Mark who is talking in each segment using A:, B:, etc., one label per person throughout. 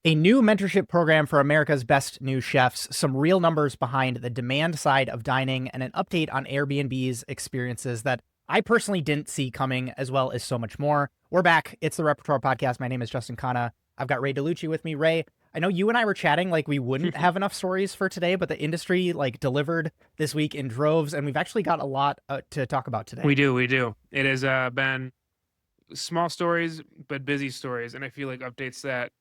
A: A new mentorship program for America's Best New Chefs, some real numbers behind the demand side of dining, and an update on Airbnb's experiences that I personally didn't see coming, as well as so much more. We're back. It's the Repertoire Podcast. My name is Justin Khanna. I've got Ray DeLucci with me. Ray, I know you and I were chatting like we wouldn't have enough stories for today, but the industry delivered this week in droves, and we've actually got a lot to talk about today.
B: We do. It has been small stories, but busy stories, and I feel like updates that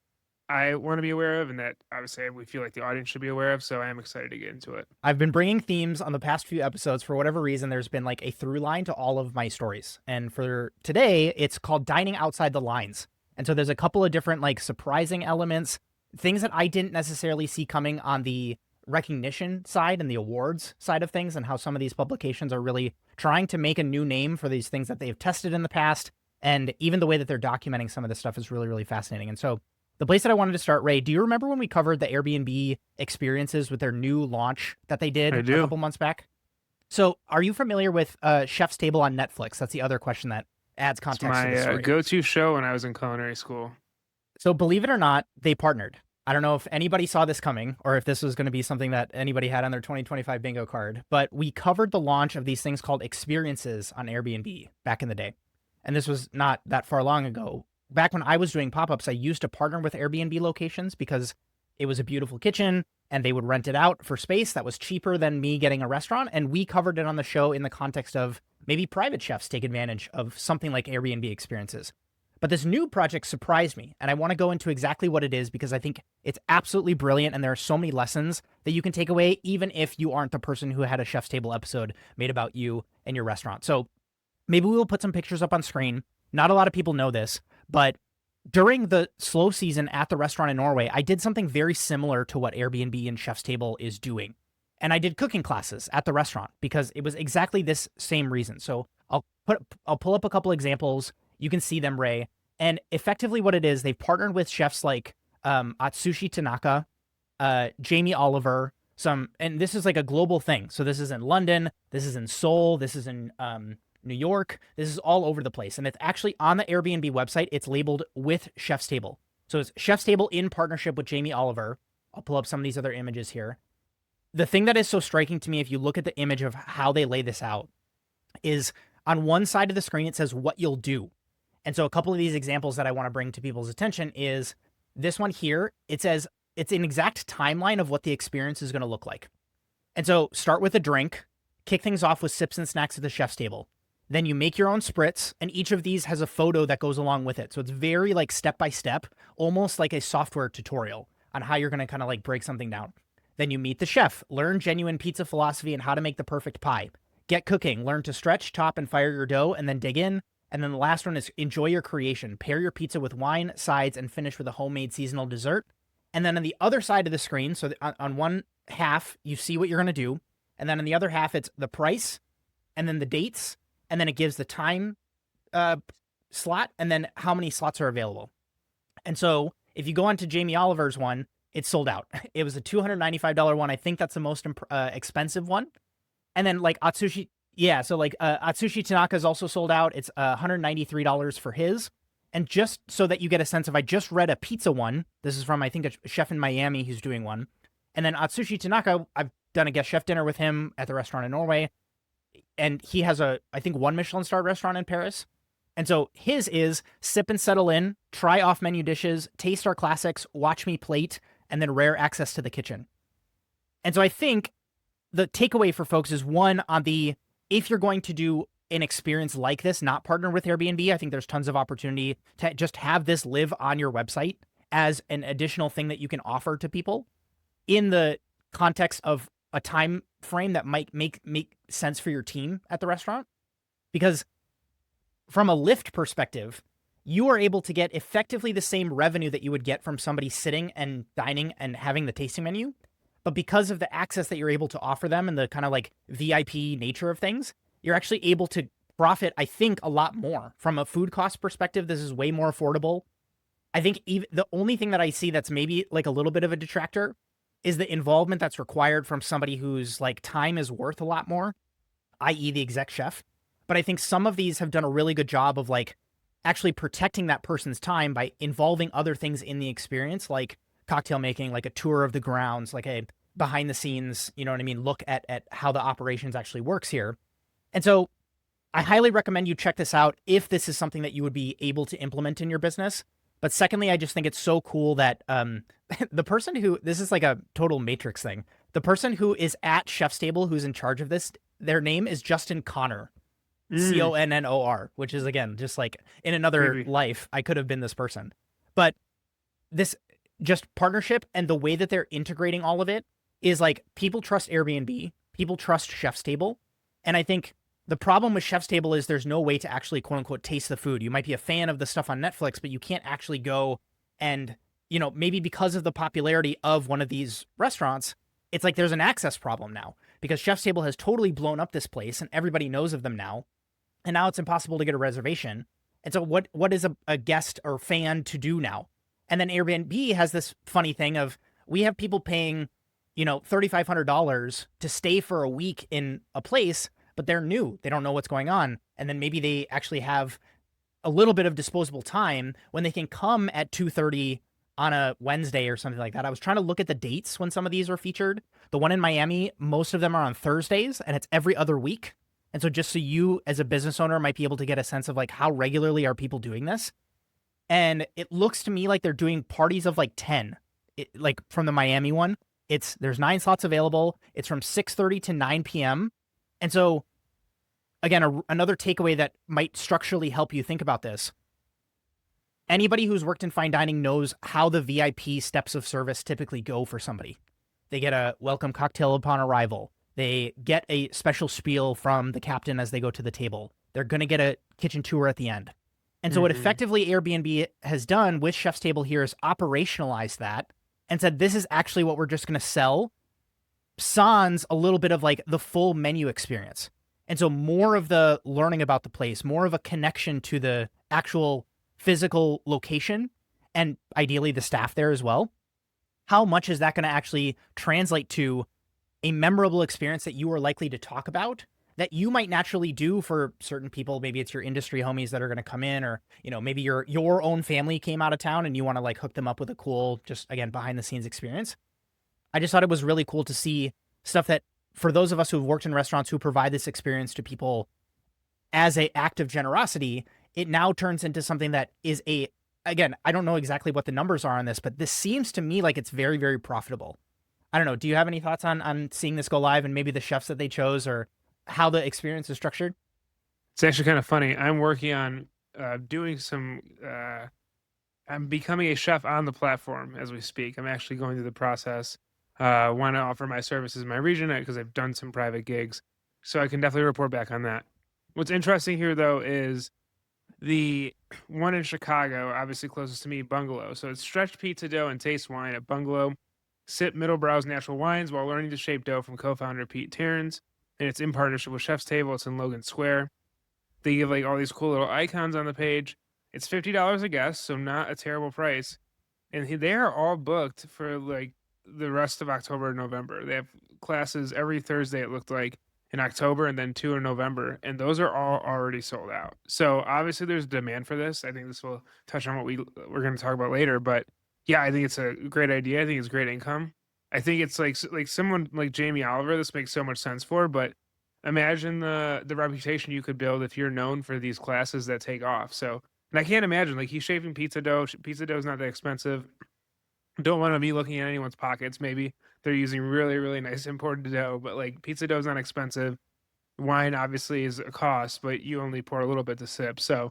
B: I want to be aware of, and that obviously we feel like the audience should be aware of. So I am excited to get into it.
A: I've been bringing themes on the past few episodes. For whatever reason, there's been like a through line to all of my stories. And for today, it's called Dining Outside the Lines. And so there's a couple of different like surprising elements, things that I didn't necessarily see coming on the recognition side and the awards side of things, and how some of these publications are really trying to make a new name for these things that they've tested in the past. And even the way that they're documenting some of this stuff is really, really fascinating. And so the place that I wanted to start, Ray, do you remember when we covered the Airbnb experiences with their new launch that they did
B: I
A: a
B: do.
A: couple months back? So are you familiar with Chef's Table on Netflix? That's the other question that adds
B: It's
A: context to
B: my
A: the story.
B: go-to show when I was in culinary school.
A: So believe it or not, they partnered. I don't know if anybody saw this coming or if this was going to be something that anybody had on their 2025 bingo card, but we covered the launch of these things called experiences on Airbnb back in the day. And this was not that far long ago. Back when I was doing pop-ups, I used to partner with Airbnb locations because it was a beautiful kitchen and they would rent it out for space that was cheaper than me getting a restaurant. And we covered it on the show in the context of maybe private chefs take advantage of something like Airbnb experiences. But this new project surprised me, and I want to go into exactly what it is because I think it's absolutely brilliant, and there are so many lessons that you can take away, even if you aren't the person who had a Chef's Table episode made about you and your restaurant. So maybe we will put some pictures up on screen. Not a lot of people know this, but during the slow season at the restaurant in Norway, I did something very similar to what Airbnb and Chef's Table is doing. And I did cooking classes at the restaurant because it was exactly this same reason. So I'll pull up a couple examples. You can see them, Ray. And effectively what it is, they've partnered with chefs like Atsushi Tanaka, Jamie Oliver, and this is like a global thing. So this is in London, this is in Seoul, this is in New York, this is all over the place. And it's actually on the Airbnb website, it's labeled with Chef's Table. So it's Chef's Table in partnership with Jamie Oliver. I'll pull up some of these other images here. The thing that is so striking to me, if you look at the image of how they lay this out, is on one side of the screen, it says what you'll do. And so a couple of these examples that I want to bring to people's attention is this one here. It says it's an exact timeline of what the experience is going to look like. And so start with a drink, kick things off with sips and snacks at the Chef's Table. Then you make your own spritz, and each of these has a photo that goes along with it. So it's very like step-by-step, almost like a software tutorial on how you're going to kind of like break something down. Then you meet the chef, learn genuine pizza philosophy and how to make the perfect pie. Get cooking, learn to stretch, top, and fire your dough, and then dig in. And then the last one is enjoy your creation. Pair your pizza with wine, sides, and finish with a homemade seasonal dessert. And then on the other side of the screen, so on one half, you see what you're going to do. And then on the other half, it's the price, and then the dates, and then it gives the time slot, and then how many slots are available. And so if you go on to Jamie Oliver's one, it's sold out. It was a $295 one. I think that's the most expensive one. And then like Atsushi... Yeah, so like Atsushi Tanaka is also sold out. It's $193 for his. And just so that you get a sense of, I just read a pizza one. This is from, I think, a chef in Miami who's doing one. And then Atsushi Tanaka, I've done a guest chef dinner with him at the restaurant in Norway. And he has I think, one Michelin-starred restaurant in Paris. And so his is sip and settle in, try off-menu dishes, taste our classics, watch me plate, and then rare access to the kitchen. And so I think the takeaway for folks is, one, on the... if you're going to do an experience like this, not partner with Airbnb, I think there's tons of opportunity to just have this live on your website as an additional thing that you can offer to people in the context of a time frame that might make sense for your team at the restaurant. Because from a Lyft perspective, you are able to get effectively the same revenue that you would get from somebody sitting and dining and having the tasting menu. But because of the access that you're able to offer them and the kind of like VIP nature of things, you're actually able to profit, I think, a lot more. From a food cost perspective, this is way more affordable. I think even the only thing that I see that's maybe like a little bit of a detractor is the involvement that's required from somebody whose like time is worth a lot more, i.e. the exec chef. But I think some of these have done a really good job of like actually protecting that person's time by involving other things in the experience, like cocktail making, like a tour of the grounds, like a behind the scenes, you know what I mean, look at how the operations actually works here. And so I highly recommend you check this out if this is something that you would be able to implement in your business. But secondly, I just think it's so cool that the person who, this is like a total Matrix thing. The person who is at Chef's Table, who's in charge of this, their name is Justin Connor, Connor, which is, again, just like in another
B: Creepy.
A: life, I could have been this person. But this just partnership and the way that they're integrating all of it is like, people trust Airbnb, people trust Chef's Table. And I think the problem with Chef's Table is there's no way to actually, quote unquote, taste the food. You might be a fan of the stuff on Netflix, but you can't actually go and, you know, maybe because of the popularity of one of these restaurants, it's like there's an access problem now because Chef's Table has totally blown up this place and everybody knows of them now. And now it's impossible to get a reservation. And so what is a guest or fan to do now? And then Airbnb has this funny thing of, we have people paying, you know, $3,500 to stay for a week in a place, but they're new. They don't know what's going on. And then maybe they actually have a little bit of disposable time when they can come at 2:30 on a Wednesday or something like that. I was trying to look at the dates when some of these are featured. The one in Miami, most of them are on Thursdays, and it's every other week. And so just so you as a business owner might be able to get a sense of like, how regularly are people doing this? And it looks to me like they're doing parties of like 10. Like from the Miami one, there's 9 slots available. It's from 6:30 to 9 p.m. And so, again, another takeaway that might structurally help you think about this. Anybody who's worked in fine dining knows how the VIP steps of service typically go for somebody. They get a welcome cocktail upon arrival. They get a special spiel from the captain as they go to the table. They're going to get a kitchen tour at the end. And so what effectively Airbnb has done with Chef's Table here is operationalize that and said, this is actually what we're just going to sell, sans a little bit of like the full menu experience. And so more of the learning about the place, more of a connection to the actual physical location, and ideally the staff there as well. How much is that going to actually translate to a memorable experience that you are likely to talk about that you might naturally do for certain people? Maybe it's your industry homies that are going to come in, or, you know, maybe your own family came out of town and you want to like hook them up with a cool, just again, behind the scenes experience. I just thought it was really cool to see stuff that, for those of us who've worked in restaurants who provide this experience to people as an act of generosity, it now turns into something that is again, I don't know exactly what the numbers are on this, but this seems to me like it's very, very profitable. I don't know. Do you have any thoughts on seeing this go live and maybe the chefs that they chose or how the experience is structured?
B: It's actually kind of funny. I'm working on doing some. I'm becoming a chef on the platform as we speak. I'm actually going through the process. Want to offer my services in my region because I've done some private gigs, so I can definitely report back on that. What's interesting here, though, is the one in Chicago, obviously closest to me, Bungalow. So it's stretched pizza dough and taste wine at Bungalow. Sip middle browse natural wines while learning to shape dough from co-founder Pete Terrence. And it's in partnership with Chef's Table. It's in Logan Square. They give like all these cool little icons on the page. It's $50 a guest, so not a terrible price. And they are all booked for like the rest of October and November. They have classes every Thursday, it looked like, in October, and then 2 in November. And those are all already sold out. So obviously there's demand for this. I think this will touch on what we're going to talk about later. But yeah, I think it's a great idea. I think it's great income. I think it's like someone like Jamie Oliver, this makes so much sense for, but imagine the reputation you could build if you're known for these classes that take off. So, and I can't imagine, like, he's shaping pizza dough. Pizza dough is not that expensive. Don't want to be looking at anyone's pockets. Maybe they're using really, really nice imported dough, but like pizza dough is not expensive. Wine obviously is a cost, but you only pour a little bit to sip. So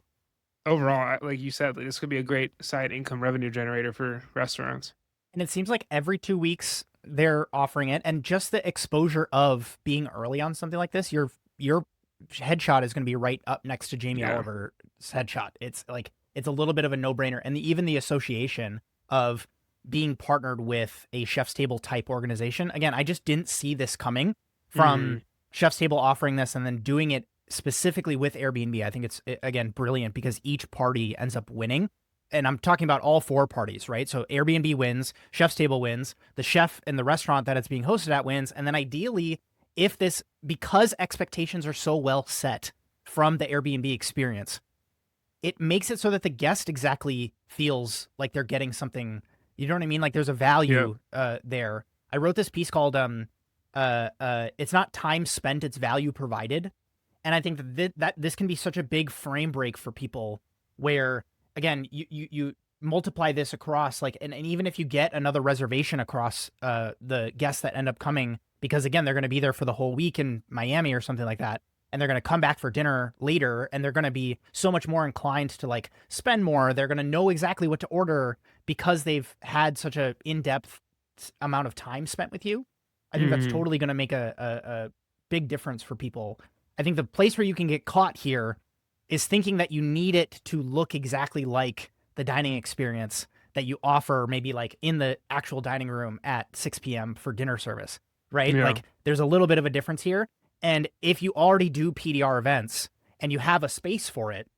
B: overall, like you said, like, this could be a great side income revenue generator for restaurants.
A: And it seems like every 2 weeks they're offering it, and just the exposure of being early on something like this, your headshot is going to be right up next to Jamie
B: Yeah.
A: Oliver's headshot. It's like, it's a little bit of a no-brainer. And even the association of being partnered with a Chef's Table type organization. Again, I just didn't see this coming from Chef's Table offering this and then doing it specifically with Airbnb. I think it's, again, brilliant because each party ends up winning. And I'm talking about all 4 parties, right? So Airbnb wins, Chef's Table wins, the chef and the restaurant that it's being hosted at wins. And then ideally, if this, because expectations are so well set from the Airbnb experience, it makes it so that the guest exactly feels like they're getting something You know what I mean? Like there's a
B: Yep.
A: value there. I wrote this piece called it's not time spent, it's value provided. And I think that this can be such a big frame break for people where, again, you multiply this across, like, and even if you get another reservation across the guests that end up coming, because again, they're going to be there for the whole week in Miami or something like that, and they're going to come back for dinner later, and they're going to be so much more inclined to like spend more. They're going to know exactly what to order because they've had such a in-depth amount of time spent with you. I think that's
B: Mhm.
A: totally going to make a big difference for people. I think the place where you can get caught here is thinking that you need it to look exactly like the dining experience that you offer, maybe like in the actual dining room at 6 p.m. for dinner service, right?
B: Yeah.
A: Like there's a little bit of a difference here. And if you already do PDR events and you have a space for it,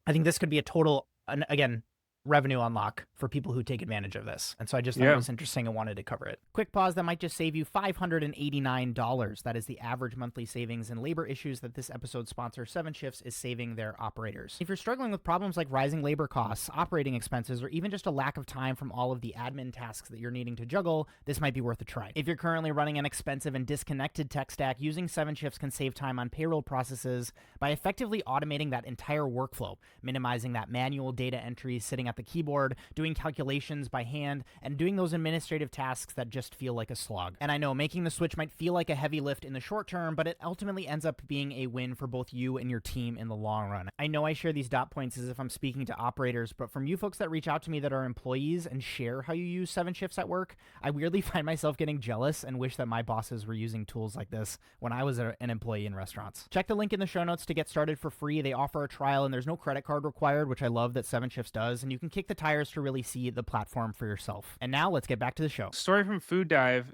A: I think this could be a total, again, revenue unlock for people who take advantage of this. And so I just thought it
B: Yeah.
A: was interesting and wanted to cover it. Quick pause that might just save you $589. That is the average monthly savings in labor issues that this episode sponsor, 7 Shifts, is saving their operators. If you're struggling with problems like rising labor costs, operating expenses, or even just a lack of time from all of the admin tasks that you're needing to juggle, this might be worth a try. If you're currently running an expensive and disconnected tech stack, using 7 Shifts can save time on payroll processes by effectively automating that entire workflow, minimizing that manual data entry, sitting at the keyboard, doing calculations by hand, and doing those administrative tasks that just feel like a slog. And I know making the switch might feel like a heavy lift in the short term, but it ultimately ends up being a win for both you and your team in the long run. I know I share these dot points as if I'm speaking to operators, but from you folks that reach out to me that are employees and share how you use 7 Shifts at work, I weirdly find myself getting jealous and wish that my bosses were using tools like this when I was an employee in restaurants. Check the link in the show notes to get started for free. They offer a trial and there's no credit card required, which I love that 7 Shifts does, and you can kick the tires to really see the platform for yourself. And now let's get back to the show.
B: Story from Food Dive.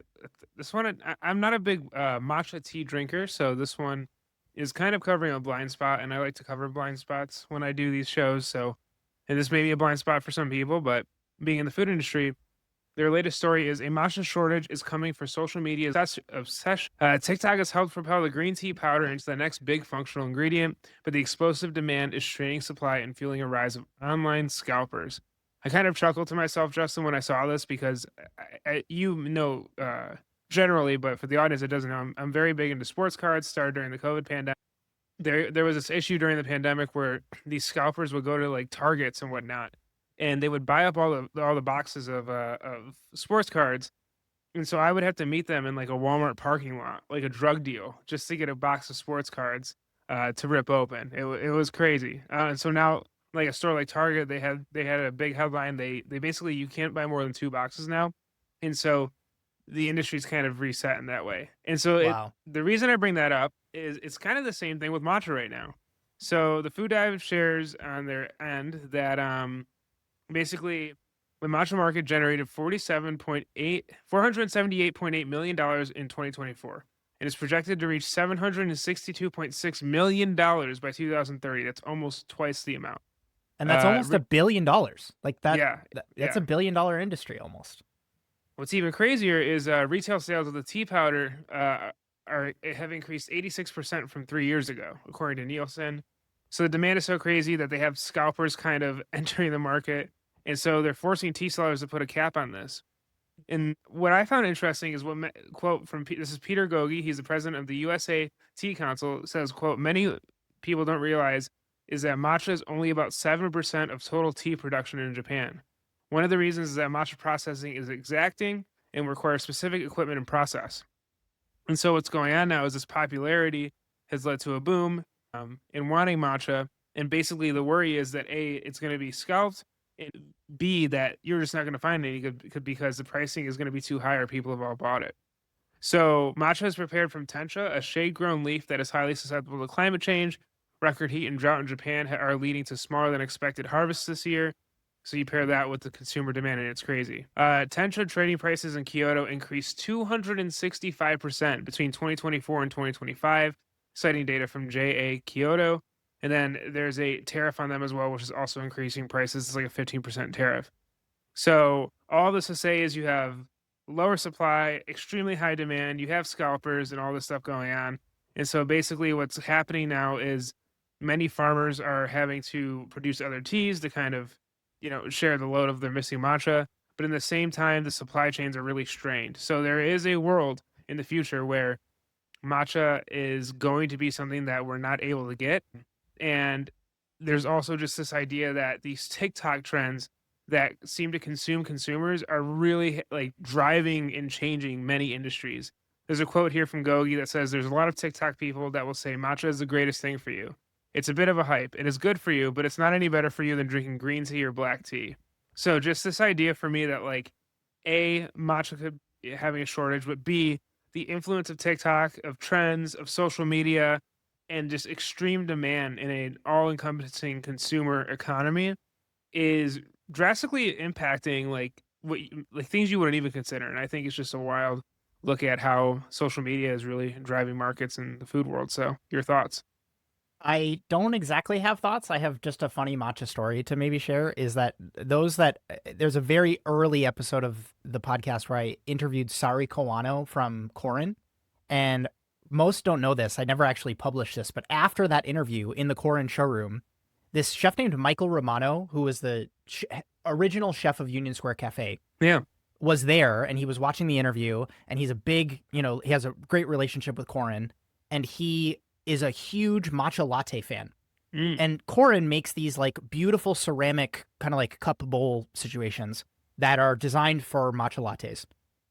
B: This one, I'm not a big matcha tea drinker, so this one is kind of covering a blind spot, and I like to cover blind spots when I do these shows. So, and this may be a blind spot for some people, but being in the food industry, their latest story is a matcha shortage is coming for social media obsession. TikTok has helped propel the green tea powder into the next big functional ingredient, but the explosive demand is straining supply and fueling a rise of online scalpers. I kind of chuckled to myself, Justin, when I saw this because generally, but for the audience that doesn't know, I'm very big into sports cards. Started during the COVID pandemic. There was this issue during the pandemic where these scalpers would go to like Targets and whatnot, and they would buy up all the boxes of sports cards, and so I would have to meet them in like a Walmart parking lot, like a drug deal, just to get a box of sports cards to rip open. It was crazy. And so now, like a store like Target, they had a big headline. They basically you can't buy more than 2 boxes now, and so the industry's kind of reset in that way. And so
A: Wow.
B: the reason I bring that up is it's kind of the same thing with matcha right now. So the Food Dive shares on their end that basically the matcha market generated $478.8 million in 2024 and is projected to reach $762.6 million by 2030. That's almost twice the amount.
A: And that's almost $1 billion. Like that's
B: Yeah,
A: that's
B: yeah.
A: $1 billion industry almost.
B: What's even crazier is retail sales of the tea powder have increased 86% from 3 years ago, according to Nielsen. So the demand is so crazy that they have scalpers kind of entering the market, and so they're forcing tea sellers to put a cap on this. And what I found interesting is quote from this is Peter Gogi. He's the president of the USA Tea Council. Says quote many people don't realize is that matcha is only about 7% of total tea production in Japan. One of the reasons is that matcha processing is exacting and requires specific equipment and process. And so what's going on now is this popularity has led to a boom in wanting matcha. And basically the worry is that A, it's going to be scalped, and B, that you're just not going to find any good because the pricing is going to be too high or people have all bought it. So matcha is prepared from tencha, a shade-grown leaf that is highly susceptible to climate change. Record heat and drought in Japan are leading to smaller than expected harvests this year. So you pair that with the consumer demand, and it's crazy. Tencha trading prices in Kyoto increased 265% between 2024 and 2025, citing data from JA Kyoto. And then there's a tariff on them as well, which is also increasing prices. It's like a 15% tariff. So all this to say is you have lower supply, extremely high demand, you have scalpers and all this stuff going on. And so basically what's happening now is many farmers are having to produce other teas to kind of, share the load of their missing matcha. but in the same time, the supply chains are really strained. So there is a world in the future where matcha is going to be something that we're not able to get. And there's also just this idea that these TikTok trends that seem to consume consumers are really like driving and changing many industries. There's a quote here from Gogi that says there's a lot of TikTok people that will say matcha is the greatest thing for you. It's a bit of a hype. It is good for you, but it's not any better for you than drinking green tea or black tea. So just this idea for me that like A, matcha could having a shortage, but B, the influence of TikTok, of trends, of social media, and just extreme demand in an all-encompassing consumer economy is drastically impacting like things you wouldn't even consider. And I think it's just a wild look at how social media is really driving markets in the food world. So your thoughts?
A: I don't exactly have thoughts. I have just a funny matcha story to maybe share. Is that those that there's a very early episode of the podcast where I interviewed Sari Kawano from Korin, and most don't know this. I never actually published this, but after that interview in the Korin showroom, this chef named Michael Romano, who was the original chef of Union Square Cafe,
B: Yeah.
A: was there, and he was watching the interview, and he's a big, he has a great relationship with Korin, and he is a huge matcha latte fan.
B: Mm.
A: And Korin makes these like beautiful ceramic kind of like cup bowl situations that are designed for matcha lattes.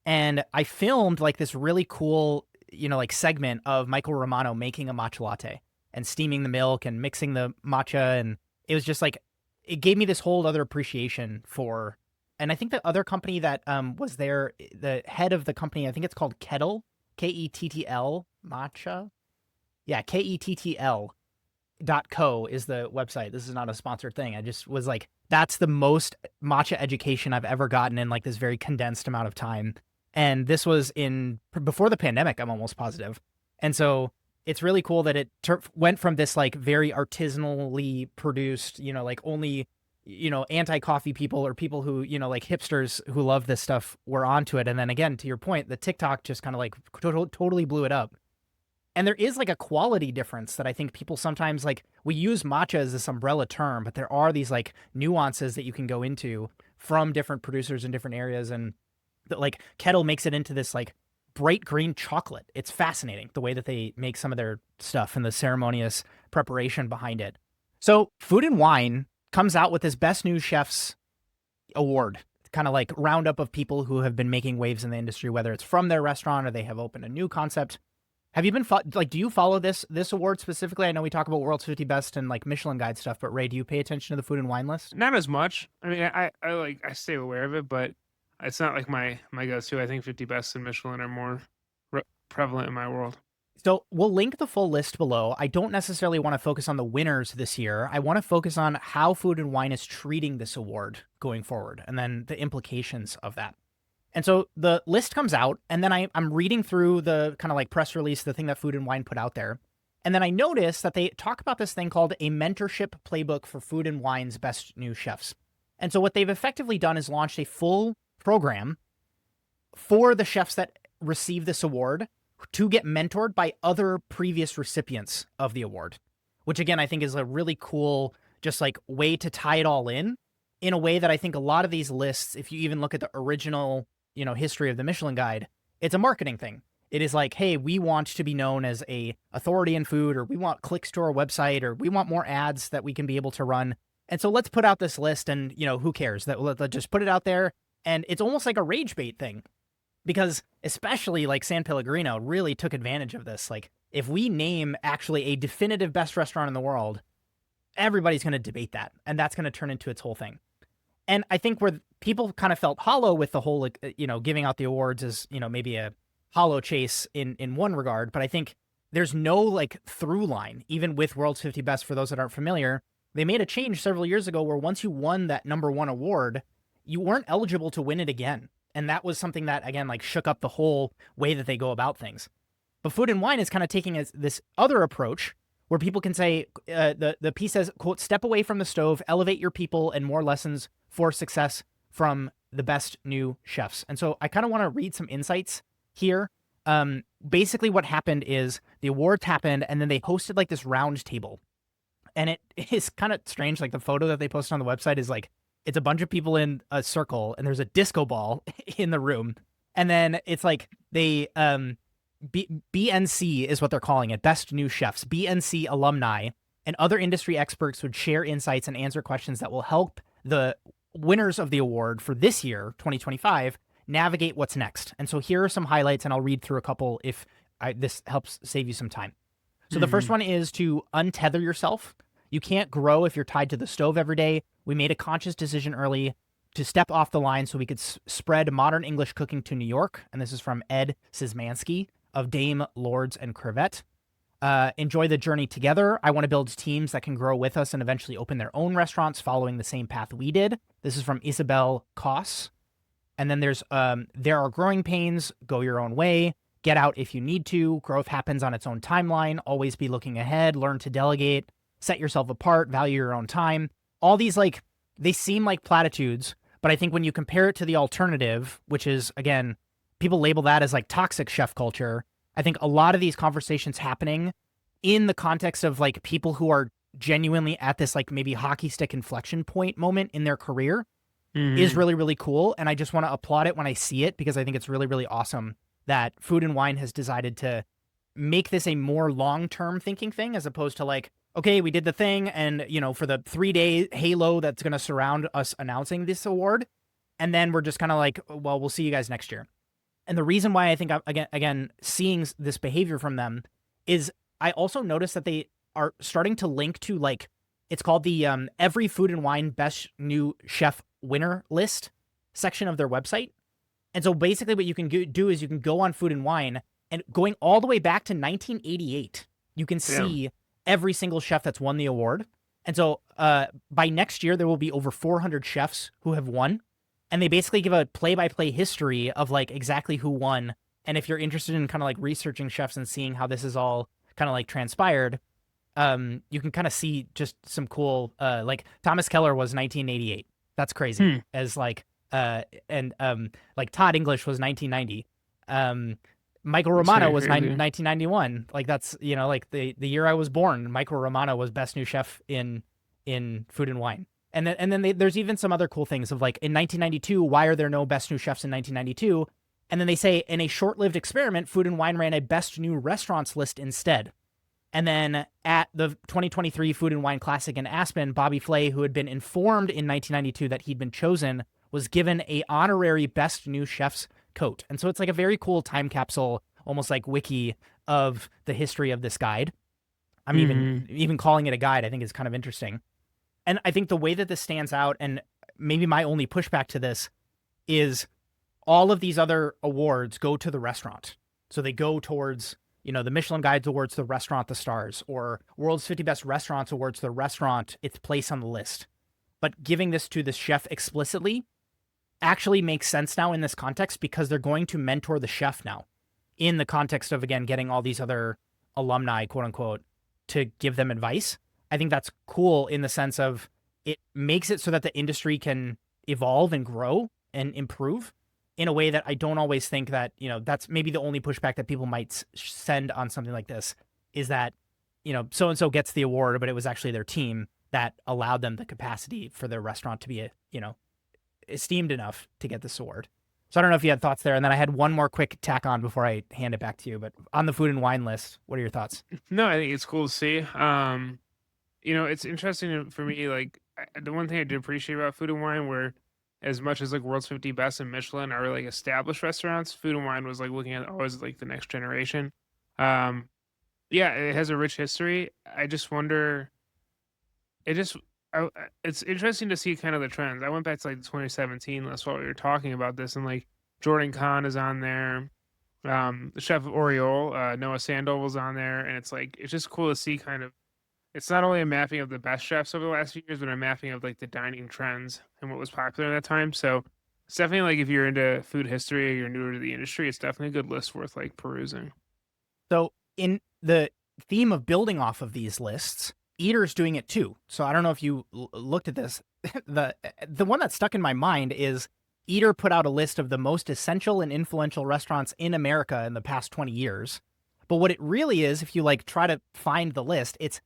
A: And I filmed like this really cool, like segment of Michael Romano making a matcha latte and steaming the milk and mixing the matcha. And it was just like, it gave me this whole other appreciation for, and I think the other company that was there, the head of the company, I think it's called Kettle, Kettl, matcha. Yeah, kettl.co is the website. This is not a sponsored thing. I just was like, that's the most matcha education I've ever gotten in like this very condensed amount of time. And this was before the pandemic, I'm almost positive. And so it's really cool that it went from this like very artisanally produced, like only, anti-coffee people or people who, like hipsters who love this stuff were onto it. And then again, to your point, the TikTok just kind of like totally blew it up. And there is like a quality difference that I think people sometimes like, we use matcha as this umbrella term, but there are these like nuances that you can go into from different producers in different areas. And that like Kettle makes it into this like bright green chocolate. It's fascinating the way that they make some of their stuff and the ceremonious preparation behind it. So Food and Wine comes out with this Best New Chefs award, kind of like roundup of people who have been making waves in the industry, whether it's from their restaurant or they have opened a new concept. Have you been do you follow this award specifically? I know we talk about World's 50 Best and like Michelin Guide stuff, but Ray, do you pay attention to the Food and Wine list?
B: Not as much. I mean, I stay aware of it, but it's not like my go-to. I think 50 Best and Michelin are more prevalent in my world.
A: So we'll link the full list below. I don't necessarily want to focus on the winners this year. I want to focus on how Food and Wine is treating this award going forward, and then the implications of that. And so the list comes out, and then I'm reading through the kind of like press release, the thing that Food and Wine put out there. And then I noticed that they talk about this thing called a mentorship playbook for Food and Wine's Best New Chefs. And so what they've effectively done is launched a full program for the chefs that receive this award to get mentored by other previous recipients of the award, which again, I think is a really cool, just like way to tie it all in a way that I think a lot of these lists, if you even look at the original history of the Michelin Guide, it's a marketing thing. It is like, hey, we want to be known as a authority in food, or we want clicks to our website, or we want more ads that we can be able to run. And so let's put out this list, and who cares? Let's just put it out there. And it's almost like a rage bait thing, because especially like San Pellegrino really took advantage of this. Like if we name actually a definitive best restaurant in the world, everybody's going to debate that, and that's going to turn into its whole thing. And I think where people kind of felt hollow with the whole, giving out the awards is, maybe a hollow chase in one regard. But I think there's no like through line, even with World's 50 Best. For those that aren't familiar, they made a change several years ago where once you won that #1 award, you weren't eligible to win it again. And that was something that, again, like shook up the whole way that they go about things. But Food and Wine is kind of taking this other approach where people can say, the piece says, quote, step away from the stove, elevate your people, and more lessons for success from the best new chefs. And so I kind of want to read some insights here. Basically what happened is the awards happened, and then they hosted like this round table. And it is kind of strange. Like the photo that they posted on the website is like, It's a bunch of people in a circle, and there's a disco ball in the room. And then it's like they BNC is what they're calling it, Best New Chefs. BNC alumni and other industry experts would share insights and answer questions that will help the winners of the award for this year, 2025, navigate what's next. And so here are some highlights, and I'll read through a couple if this helps save you some time. So the first one is to untether yourself. You can't grow if you're tied to the stove every day. We made a conscious decision early to step off the line so we could spread modern English cooking to New York. And this is from Ed Szymanski of Dame, Lords, and Crevette. Enjoy the journey together. I want to build teams that can grow with us and eventually open their own restaurants following the same path we did. This is from Isabel Koss. And then there's there are growing pains. Go your own way. Get out if you need to. Growth happens on its own timeline. Always be looking ahead. Learn to delegate. Set yourself apart. Value your own time. All these, like, they seem like platitudes, but I think when you compare it to the alternative, which is, again, people label that as like toxic chef culture. I think a lot of these conversations happening in the context of like people who are genuinely at this like maybe hockey stick inflection point moment in their career is really, really cool. And I just want to applaud it when I see it, because I think it's really, really awesome that Food and Wine has decided to make this a more long-term thinking thing, as opposed to like, okay, we did the thing, and, you know, for the 3-day halo that's going to surround us announcing this award, and then we're just kind of like, well, we'll see you guys next year. And the reason why I think I'm, again, seeing this behavior from them is I also noticed that they are starting to link to, like, it's called the every Food and Wine Best New Chef winner list section of their website. And so basically what you can do is you can go on Food and Wine, and going all the way back to 1988, you can see every single chef that's won the award. And so by next year, there will be over 400 chefs who have won. And they basically give a play-by-play history of like exactly who won. And if you're interested in kind of like researching chefs and seeing how this is all kind of like transpired, you can kind of see just some cool, like Thomas Keller was 1988. That's crazy. As like, and like Todd English was 1990. Michael Romano was 1991. Like that's, you know, like the year I was born, Michael Romano was Best New Chef in Food and Wine. And then there's even some other cool things of like in 1992, why are there no Best New Chefs in 1992? And then they say in a short-lived experiment, Food and Wine ran a Best New Restaurants list instead. And then at the 2023 Food and Wine Classic in Aspen, Bobby Flay, who had been informed in 1992 that he'd been chosen, was given a honorary Best New Chef's coat. And so it's like a very cool time capsule, almost like wiki of the history of this guide. I'm even calling it a guide, I think is kind of interesting. And I think the way that this stands out, and maybe my only pushback to this, is all of these other awards go to the restaurant. So they go towards, you know, the Michelin Guides Awards, the restaurant, the stars, or World's 50 Best Restaurants Awards, the restaurant, its place on the list. But giving this to the chef explicitly actually makes sense now in this context, because they're going to mentor the chef now in the context of, again, getting all these other alumni, quote unquote, to give them advice. I think that's cool in the sense of it makes it so that the industry can evolve and grow and improve in a way that I don't always think that, you know, that's maybe the only pushback that people might send on something like this, is that, you know, so-and-so gets the award, but it was actually their team that allowed them the capacity for their restaurant to be, you know, esteemed enough to get this award. So I don't know if you had thoughts there. And then I had one more quick tack on before I hand it back to you, but on the Food and Wine list, what are your thoughts?
B: No, I think it's cool to see. You know, it's interesting for me. Like the one thing I did appreciate about Food and Wine, where as much as like World's 50 Best and Michelin are like established restaurants, Food and Wine was like looking at always like the next generation. Yeah, it has a rich history. I just wonder. It's interesting to see kind of the trends. I went back to like 2017. That's what we were talking about this, and like Jordan Kahn is on there. The chef of Oriole, Noah Sandel was on there, and it's like it's just cool to see kind of. It's not only a mapping of the best chefs over the last few years, but a mapping of like the dining trends and what was popular at that time. So it's definitely like if you're into food history or you're newer to the industry, it's definitely a good list worth like perusing.
A: So in the theme of building off of these lists, Eater's doing it too. So I don't know if you looked at this. The one that stuck in my mind is Eater put out a list of the most essential and influential restaurants in America in the past 20 years. But what it really is, if you like try to find the list, it's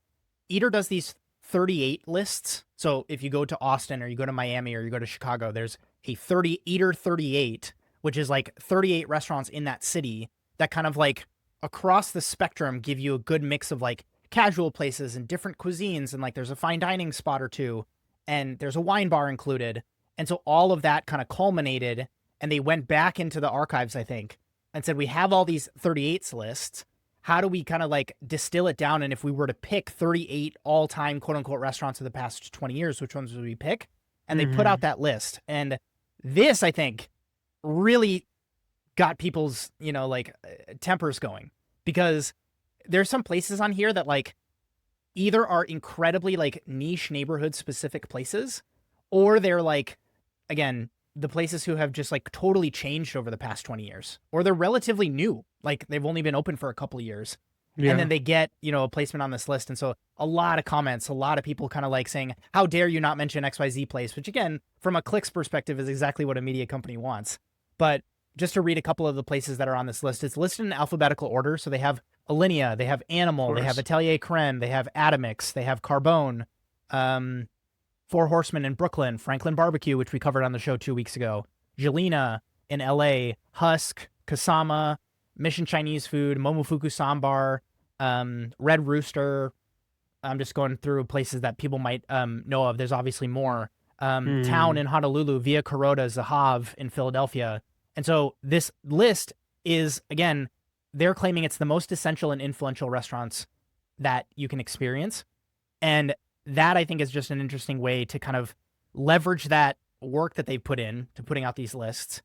A: Eater does these 38 lists. So if you go to Austin or you go to Miami or you go to Chicago, there's a 30 Eater 38, which is like 38 restaurants in that city that kind of like across the spectrum give you a good mix of like casual places and different cuisines, and like there's a fine dining spot or two, and there's a wine bar included. And so all of that kind of culminated, and they went back into the archives, I think, and said, we have all these 38s lists. How do we kind of like distill it down? And if we were to pick 38 all time quote unquote restaurants of the past 20 years, which ones would we pick? And they put out that list. And this, I think, really got people's, like tempers going, because there's some places on here that like either are incredibly like niche neighborhood specific places, or they're like, again, the places who have just like totally changed over the past 20 years, or they're relatively new. Like they've only been open for a couple of years.
B: Yeah.
A: And then they get, a placement on this list. And so a lot of comments, a lot of people kind of like saying, how dare you not mention XYZ place, which again, from a clicks perspective is exactly what a media company wants. But just to read a couple of the places that are on this list, it's listed in alphabetical order. So they have Alinea, they have Animal, they have Atelier Creme, they have Atomix, they have Carbone, Four Horsemen in Brooklyn, Franklin Barbecue, which we covered on the show 2 weeks ago, Jelena in LA, Husk, Kasama, Mission Chinese Food, Momofuku Sambar, Red Rooster. I'm just going through places that people might know of. There's obviously more. Town in Honolulu, Via Carota, Zahav in Philadelphia. And so this list is, again, they're claiming it's the most essential and influential restaurants that you can experience. And that, I think, is just an interesting way to kind of leverage that work that they've put in to putting out these lists.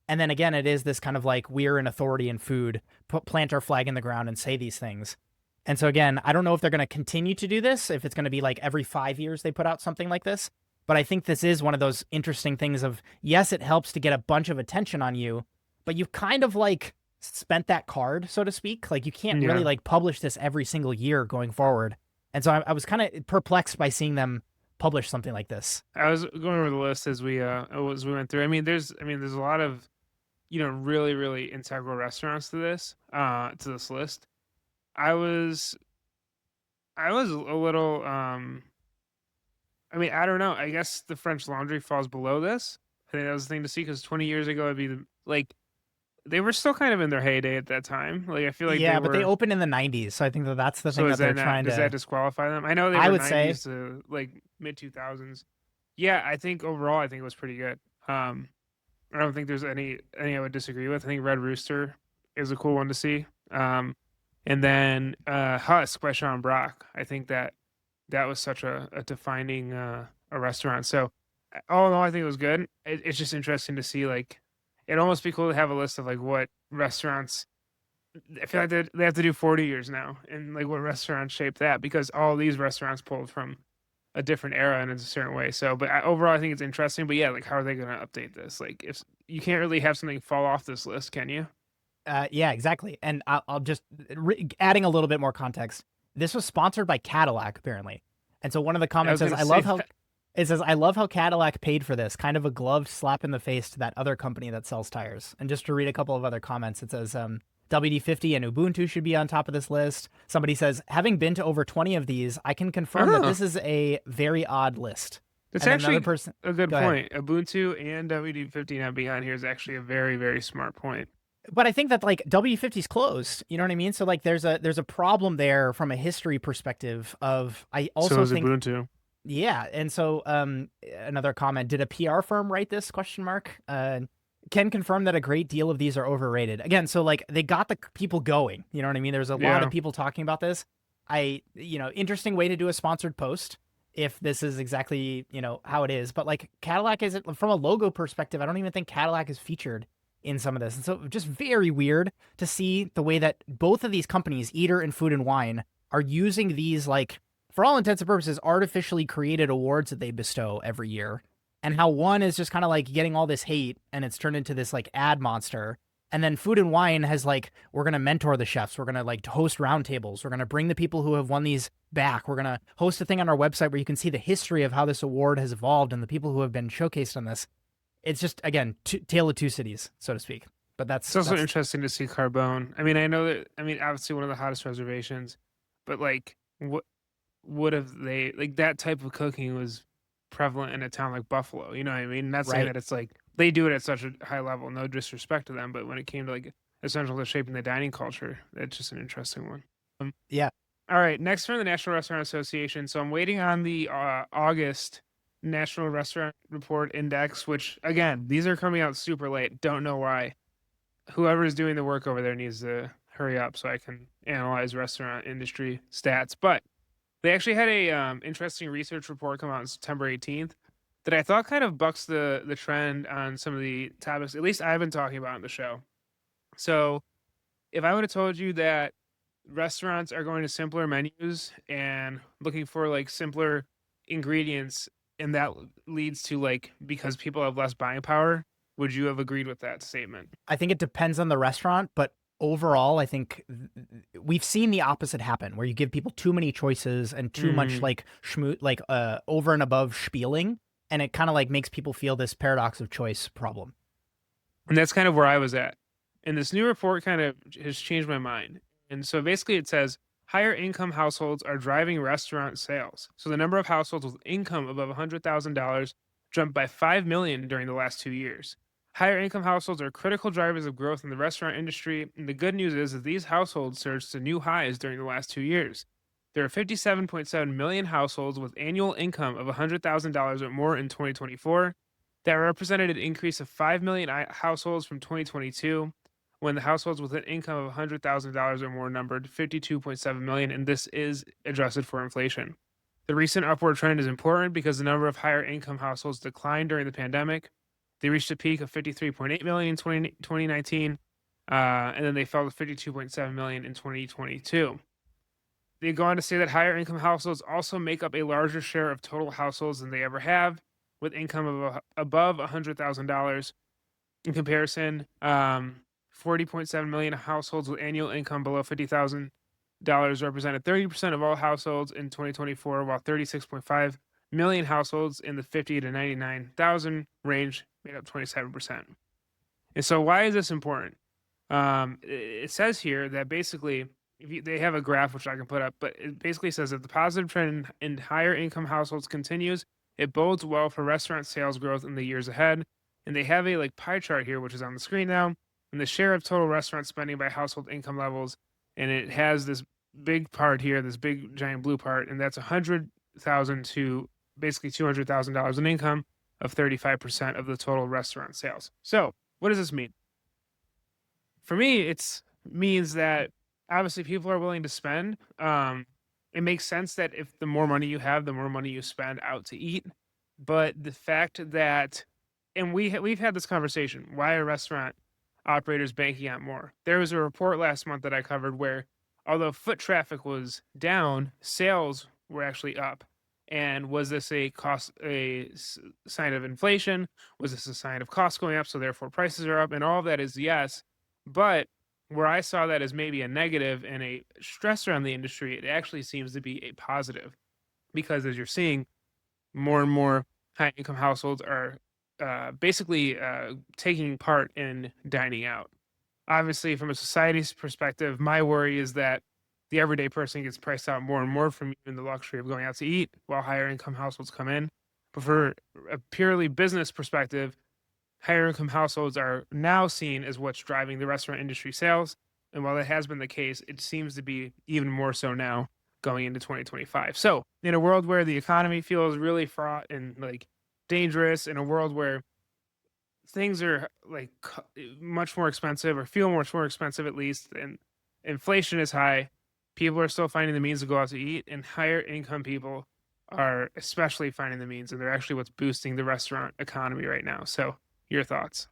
A: And then again, it is this kind of like, we're an authority in food, plant our flag in the ground and say these things. And so again, I don't know if they're going to continue to do this, if it's going to be like every 5 years they put out something like this. But I think this is one of those interesting things of, yes, it helps to get a bunch of attention on you, but you've kind of like spent that card, so to speak. Like you can't really like publish this every single year going forward. And so I was kind of perplexed by seeing them publish something like this.
B: I was going over the list as we went through. I mean, there's a lot of, really, really integral restaurants to this list. I was a little, I mean, I don't know. I guess the French Laundry falls below this. I think that was the thing to see, because 20 years ago, it'd be they were still kind of in their heyday at that time. Like I feel like
A: but they opened in the 90s, so I think that's the thing that they're trying to.
B: Does that disqualify them? I know they were 90s to like mid 2000s. Yeah, I think overall, I think it was pretty good. I don't think there's any I would disagree with. I think Red Rooster is a cool one to see. And then Husk by Sean Brock. I think that was such a defining a restaurant. So all in all, I think it was good. It's just interesting to see, like, it'd almost be cool to have a list of like what restaurants. I feel like they have to do 40 years now, and like what restaurants shaped that, because all these restaurants pulled from a different era and in a certain way. So, but overall, I think it's interesting. But yeah, like, how are they going to update this? Like, if you can't really have something fall off this list, can you?
A: Yeah, exactly. And I'll just adding a little bit more context. This was sponsored by Cadillac, apparently. And so one of the comments says, I love how Cadillac paid for this, kind of a gloved slap in the face to that other company that sells tires. And just to read a couple of other comments, it says, WD-50 and Ubuntu should be on top of this list. Somebody says, having been to over 20 of these, I can confirm that this is a very odd list.
B: That's actually a good point. Ubuntu and WD-50 not being on here is actually a very, very smart point.
A: But I think that like W50's closed, you know what I mean? So like there's a problem there from a history perspective of, I also think
B: Ubuntu.
A: Yeah, and so another comment, did a PR firm write this, question mark? Can confirm that a great deal of these are overrated. Again, so like they got the people going, you know what I mean? There's a lot of people talking about this. Interesting way to do a sponsored post if this is exactly, how it is. But like Cadillac isn't, from a logo perspective, I don't even think Cadillac is featured in some of this. And so just very weird to see the way that both of these companies, Eater and Food and Wine, are using these, like, for all intents and purposes, artificially created awards that they bestow every year. And how one is just kind of like getting all this hate and it's turned into this like ad monster. And then Food and Wine has like, we're going to mentor the chefs. We're going to like host roundtables. We're going to bring the people who have won these back. We're going to host a thing on our website where you can see the history of how this award has evolved and the people who have been showcased on this. It's just, again, tale of two cities, so to speak. But it's
B: also interesting to see Carbone. I mean, I know that, obviously one of the hottest reservations, but like, would have they like that type of cooking was prevalent in a town like Buffalo, you know what I mean? Not saying
A: Right.
B: that it's like they do it at such a high level, no disrespect to them, but when it came to like essential to shaping the dining culture, that's just an interesting one. Um,
A: Yeah.
B: all right, next from the National Restaurant Association. So I'm waiting on the August National Restaurant Report Index, which again, these are coming out super late. Don't know why. Whoever is doing the work over there needs to hurry up so I can analyze restaurant industry stats. But they actually had a interesting research report come out on September 18th that I thought kind of bucks the trend on some of the topics, at least I've been talking about on the show. So if I would have told you that restaurants are going to simpler menus and looking for like simpler ingredients, and that leads to like because people have less buying power, would you have agreed with that statement?
A: I think it depends on the restaurant, but overall, I think we've seen the opposite happen where you give people too many choices and too much
B: Mhm.
A: like over and above spieling, and it kind of like makes people feel this paradox of choice problem.
B: And that's kind of where I was at. And this new report kind of has changed my mind. And so basically it says higher income households are driving restaurant sales. So the number of households with income above $100,000 jumped by 5 million during the last 2 years. Higher income households are critical drivers of growth in the restaurant industry, and the good news is that these households surged to new highs during the last 2 years. There are 57.7 million households with annual income of $100,000 or more in 2024. That represented an increase of 5 million households from 2022, when the households with an income of $100,000 or more numbered 52.7 million, and this is adjusted for inflation. The recent upward trend is important because the number of higher income households declined during the pandemic. They reached a peak of 53.8 million in 2019, and then they fell to 52.7 million in 2022. They go on to say that higher income households also make up a larger share of total households than they ever have, with income of above $100,000. In comparison, 40.7 million households with annual income below $50,000 represented 30% of all households in 2024, while 36.5 million households in the 50 to 99,000 range made up 27%. And so, why is this important? It says here that basically, they have a graph which I can put up, but it basically says that the positive trend in higher income households continues. It bodes well for restaurant sales growth in the years ahead. And they have a like pie chart here, which is on the screen now, and the share of total restaurant spending by household income levels. And it has this big part here, this big giant blue part, and that's 100,000 to basically $200,000 in income of 35% of the total restaurant sales. So, what does this mean? For me, it's means that obviously people are willing to spend. It makes sense that if the more money you have, the more money you spend out to eat. But the fact that, and we've had this conversation, why are restaurant operators banking on more? There was a report last month that I covered where, although foot traffic was down, sales were actually up. And was this sign of inflation? Was this a sign of costs going up, so therefore prices are up? And all of that is yes, but where I saw that as maybe a negative and a stressor on the industry, it actually seems to be a positive because as you're seeing, more and more high income households are basically taking part in dining out. Obviously, from a society's perspective, my worry is that the everyday person gets priced out more and more from even the luxury of going out to eat while higher income households come in. But for a purely business perspective, higher income households are now seen as what's driving the restaurant industry sales. And while that has been the case, it seems to be even more so now going into 2025. So, in a world where the economy feels really fraught and like dangerous, in a world where things are like much more expensive or feel much more expensive at least, and inflation is high, people are still finding the means to go out to eat, and higher income people are especially finding the means, and they're actually what's boosting the restaurant economy right now. So, your thoughts?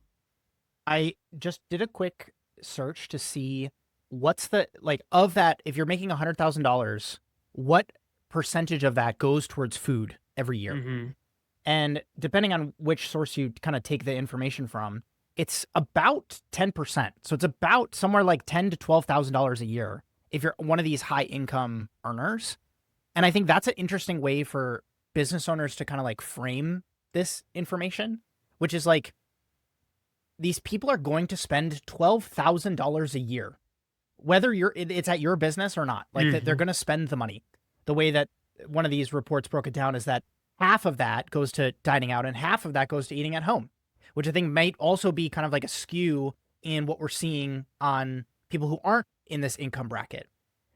A: I just did a quick search to see what's the like of that. If you're making $100,000, what percentage of that goes towards food every year?
B: Mhm.
A: And depending on which source you kind of take the information from, it's about 10%. So it's about somewhere like $10,000 to $12,000 a year if you're one of these high income earners. And I think that's an interesting way for business owners to kind of like frame this information, which is like these people are going to spend $12,000 a year, whether it's at your business or not. Like they're
B: Mhm.
A: going to spend the money the way that one of these reports broke it down is that half of that goes to dining out and half of that goes to eating at home, which I think might also be kind of like a skew in what we're seeing on people who aren't in this income bracket,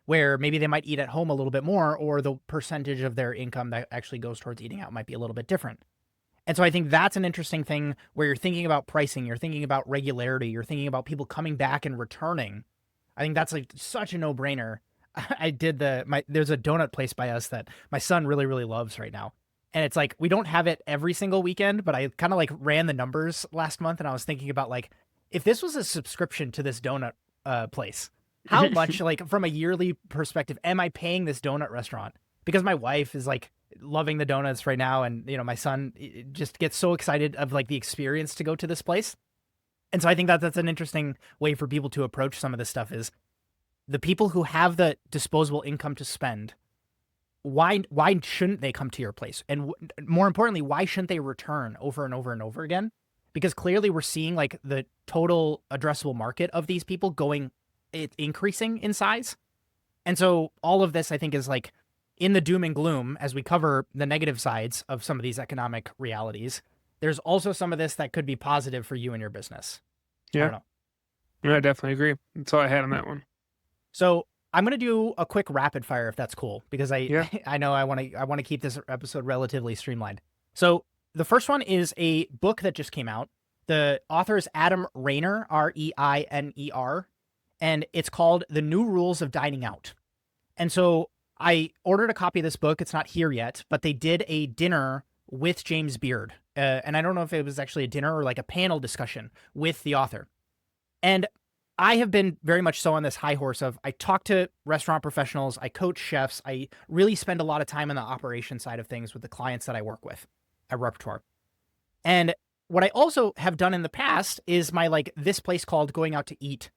A: where maybe they might eat at home a little bit more, or the percentage of their income that actually goes towards eating out might be a little bit different. And so I think that's an interesting thing where you're thinking about pricing, you're thinking about regularity, you're thinking about people coming back and returning. I think that's like such a no-brainer. There's a donut place by us that my son really, really loves right now. And it's like, we don't have it every single weekend, but I kind of like ran the numbers last month and I was thinking about like, if this was a subscription to this donut place, how much like from a yearly perspective am I paying this donut restaurant? Because my wife is like loving the donuts right now. And, my son just gets so excited of like the experience to go to this place. And so I think that that's an interesting way for people to approach some of this stuff is the people who have the disposable income to spend. Why shouldn't they come to your place? And more importantly, why shouldn't they return over and over and over again? Because clearly we're seeing like the total addressable market of these people increasing in size. And so all of this, I think, is like in the doom and gloom as we cover the negative sides of some of these economic realities. There's also some of this that could be positive for you and your business. I don't know.
B: Yeah, I definitely agree. That's all I had on that one.
A: So I'm going to do a quick rapid fire if that's cool, because I know I want to keep this episode relatively streamlined. So the first one is a book that just came out. The author is Adam Reiner, Reiner, and it's called The New Rules of Dining Out. And so I ordered a copy of this book. It's not here yet, but they did a dinner with James Beard. And I don't know if it was actually a dinner or like a panel discussion with the author. And I have been very much so on this high horse of I talk to restaurant professionals, I coach chefs, I really spend a lot of time on the operation side of things with the clients that I work with at Repertoire. And what I also have done in the past is my like this place called Going Out to Eat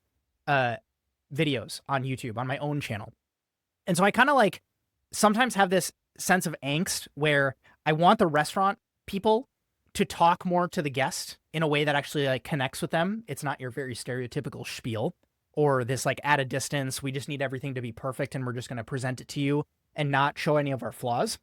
A: videos on YouTube on my own channel. And so I kind of like sometimes have this sense of angst where I want the restaurant people to talk more to the guest in a way that actually like connects with them. It's not your very stereotypical spiel or this like at a distance, we just need everything to be perfect and we're just going to present it to you and not show any of our flaws.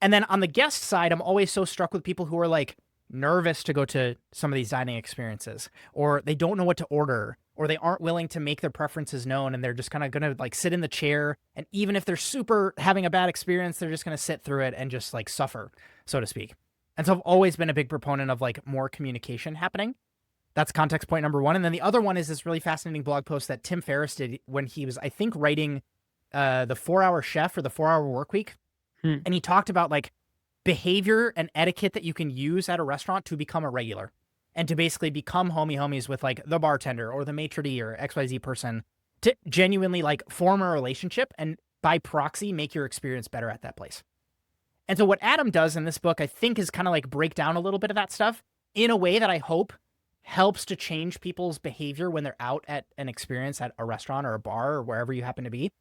A: And then on the guest side, I'm always so struck with people who are like nervous to go to some of these dining experiences, or they don't know what to order, or they aren't willing to make their preferences known. And they're just kind of going to like sit in the chair. And even if they're super having a bad experience, they're just going to sit through it and just like suffer, so to speak. And so I've always been a big proponent of like more communication happening. That's context point number one. And then the other one is this really fascinating blog post that Tim Ferriss did when he was, I think, writing the 4-Hour Chef or the 4-Hour Workweek. And he talked about like behavior and etiquette that you can use at a restaurant to become a regular and to basically become homies with like the bartender or the maitre d' or XYZ person to genuinely like form a relationship and by proxy make your experience better at that place. And so what Adam does in this book, I think, is kind of like break down a little bit of that stuff in a way that I hope helps to change people's behavior when they're out at an experience at a restaurant or a bar or wherever you happen to be.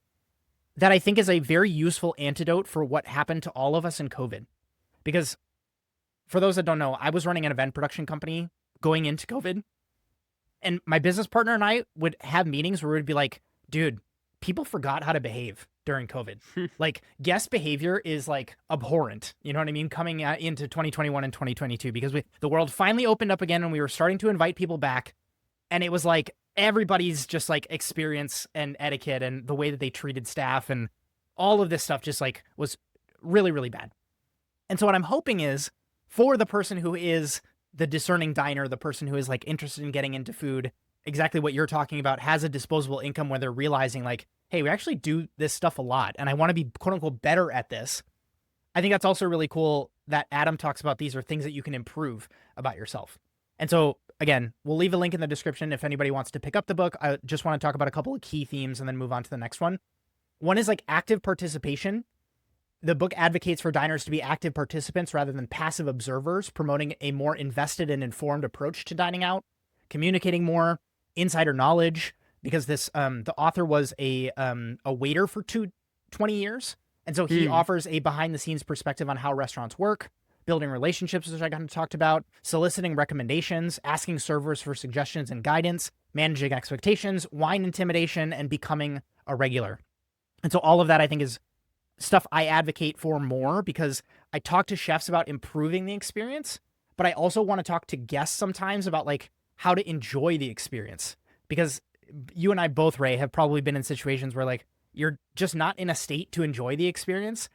A: That I think is a very useful antidote for what happened to all of us in COVID. Because for those that don't know, I was running an event production company going into COVID. And my business partner and I would have meetings where we'd be like, dude, people forgot how to behave during COVID. Like guest behavior is like abhorrent. You know what I mean? Coming into 2021 and 2022, because the world finally opened up again and we were starting to invite people back. And it was like everybody's just like experience and etiquette and the way that they treated staff and all of this stuff just like was really, really bad. And so what I'm hoping is for the person who is the discerning diner, the person who is like interested in getting into food, exactly what you're talking about, has a disposable income where they're realizing like, hey, we actually do this stuff a lot and I want to be quote unquote better at this. I think that's also really cool that Adam talks about these are things that you can improve about yourself. And so again, we'll leave a link in the description if anybody wants to pick up the book. I just want to talk about a couple of key themes and then move on to the next one. One is like active participation. The book advocates for diners to be active participants rather than passive observers, promoting a more invested and informed approach to dining out, communicating more, insider knowledge, because this the author was a waiter for 20 years. And so he offers a behind the scenes perspective on how restaurants work, building relationships, which I kind of talked about, soliciting recommendations, asking servers for suggestions and guidance, managing expectations, wine intimidation, and becoming a regular. And so all of that I think is stuff I advocate for more because I talk to chefs about improving the experience, but I also want to talk to guests sometimes about like how to enjoy the experience. Because you and I both, Ray, have probably been in situations where like you're just not in a state to enjoy the experience.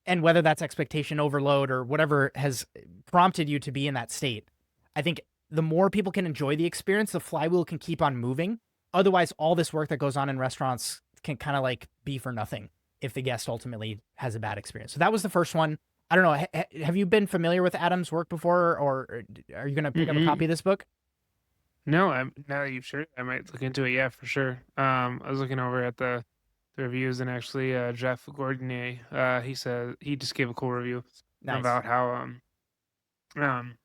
A: And whether that's expectation overload or whatever has prompted you to be in that state, I think the more people can enjoy the experience, the flywheel can keep on moving. Otherwise, all this work that goes on in restaurants can kind of like be for nothing if the guest ultimately has a bad experience. So that was the first one. I don't know. Have you been familiar with Adam's work before, or are you going to pick up a copy of this book?
B: No, now that you've shared, I might look into it. Yeah, for sure. I was looking over at the reviews, and actually, Jeff Gordonier, he said he just gave a cool review
A: Nice.
B: about how um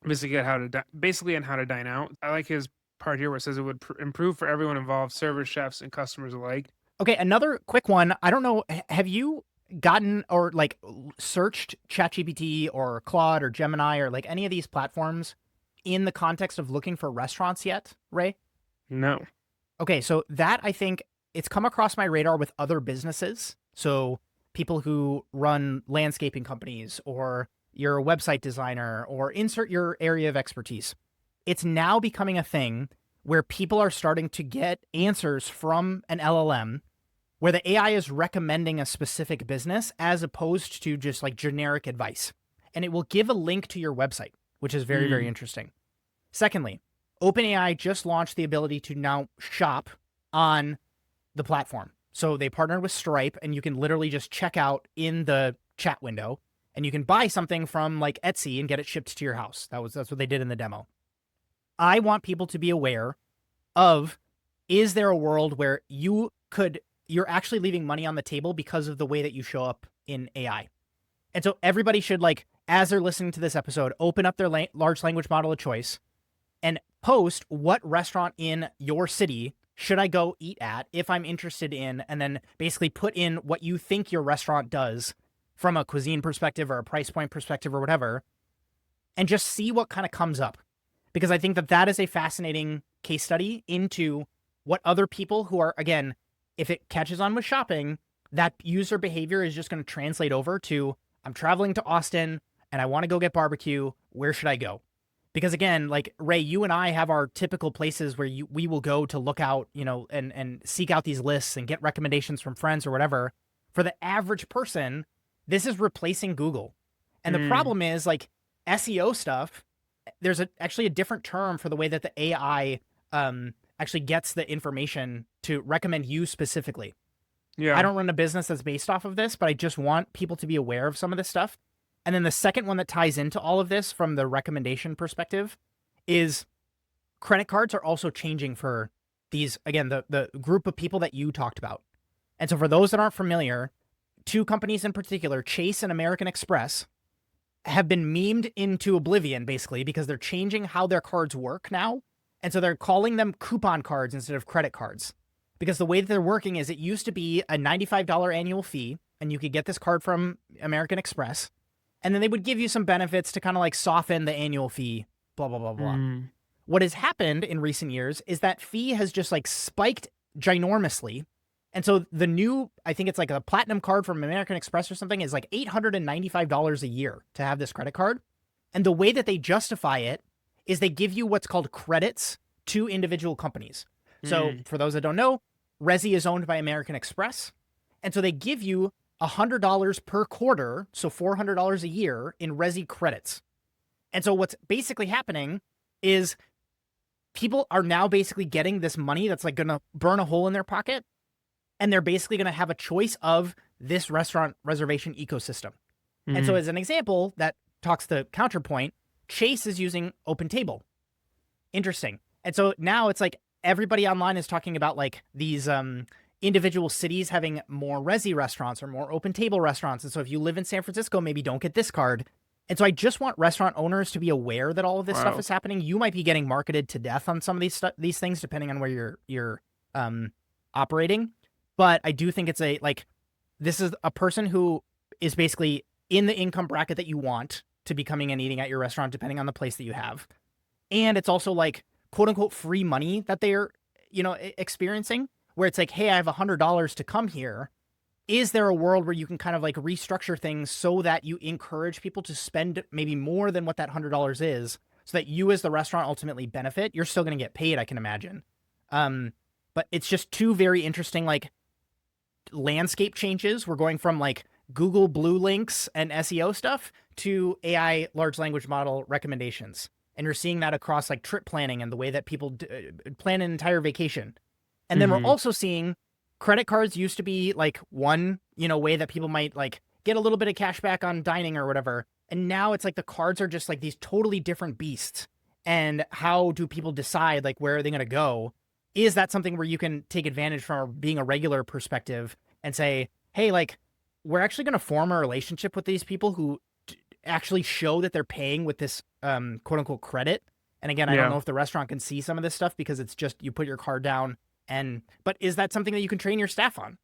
B: basically basically on how to dine out. I like his part here where it says it would improve for everyone involved, servers, chefs, and customers alike.
A: Okay, another quick one. I don't know. Have you gotten or like searched ChatGPT or Claude or Gemini or like any of these platforms in the context of looking for restaurants yet, Ray?
B: No.
A: Okay, so that I think it's come across my radar with other businesses. So people who run landscaping companies or you're a website designer or insert your area of expertise. It's now becoming a thing where people are starting to get answers from an LLM where the AI is recommending a specific business as opposed to just like generic advice. And it will give a link to your website, which is very, very interesting. Secondly, OpenAI just launched the ability to now shop on the platform. So they partnered with Stripe, and you can literally just check out in the chat window, and you can buy something from like Etsy and get it shipped to your house. That's what they did in the demo. I want people to be aware of, is there a world where you're actually leaving money on the table because of the way that you show up in AI? And so everybody should, like, as they're listening to this episode, open up their large language model of choice and post what restaurant in your city should I go eat at if I'm interested in, and then basically put in what you think your restaurant does from a cuisine perspective or a price point perspective or whatever, and just see what kind of comes up. Because I think that that is a fascinating case study into what other people who are, again, if it catches on with shopping, that user behavior is just going to translate over to, I'm traveling to Austin and I want to go get barbecue. Where should I go? Because again, like Ray, you and I have our typical places where we will go to look out, and seek out these lists and get recommendations from friends or whatever. For the average person, this is replacing Google. And the problem is, like, SEO stuff, there's actually a different term for the way that the AI actually gets the information to recommend you specifically.
B: Yeah.
A: I don't run a business that's based off of this, but I just want people to be aware of some of this stuff. And then the second one that ties into all of this from the recommendation perspective is credit cards are also changing for these, again, the group of people that you talked about. And so for those that aren't familiar, two companies in particular, Chase and American Express, have been memed into oblivion, basically, because they're changing how their cards work now. And so they're calling them coupon cards instead of credit cards. Because the way that they're working is, it used to be a $95 annual fee, and you could get this card from American Express. And then they would give you some benefits to kind of like soften the annual fee, blah, blah, blah, blah. What has happened in recent years is that fee has just like spiked ginormously. And so the new, I think it's like a platinum card from American Express or something, is like $895 a year to have this credit card. And the way that they justify it is they give you what's called credits to individual companies. So for those that don't know, Resi is owned by American Express. And so they give you $100 per quarter, so $400 a year in Resi credits. And so what's basically happening is people are now basically getting this money that's like going to burn a hole in their pocket. And they're basically going to have a choice of this restaurant reservation ecosystem. And so as an example that talks to counterpoint, Chase is using OpenTable. Interesting. And so now it's like everybody online is talking about like these individual cities having more Resi restaurants or more OpenTable restaurants. And so if you live in San Francisco, maybe don't get this card. And so I just want restaurant owners to be aware that all of this stuff is happening. You might be getting marketed to death on some of these things, depending on where you're operating. But I do think it's this is a person who is basically in the income bracket that you want to be coming and eating at your restaurant, depending on the place that you have. And it's also like quote unquote free money that they're, experiencing, where it's like, hey, I have $100 to come here. is there a world where you can kind of like restructure things so that you encourage people to spend maybe more than what that $100 is, so that you as the restaurant ultimately benefit? You're still going to get paid, I can imagine. But it's just two very interesting like landscape changes. We're going from like Google Blue links and SEO stuff to AI large language model recommendations. And you're seeing that across like trip planning and the way that people plan an entire vacation. And then we're also seeing credit cards used to be like one, way that people might like get a little bit of cash back on dining or whatever. And now it's like the cards are just like these totally different beasts. And how do people decide like where are they going to go? Is that something where you can take advantage from being a regular perspective and say, hey, like we're actually going to form a relationship with these people who actually show that they're paying with this quote unquote credit. And again, I don't know if the restaurant can see some of this stuff because it's just you put your card down. But is that something that you can train your staff on?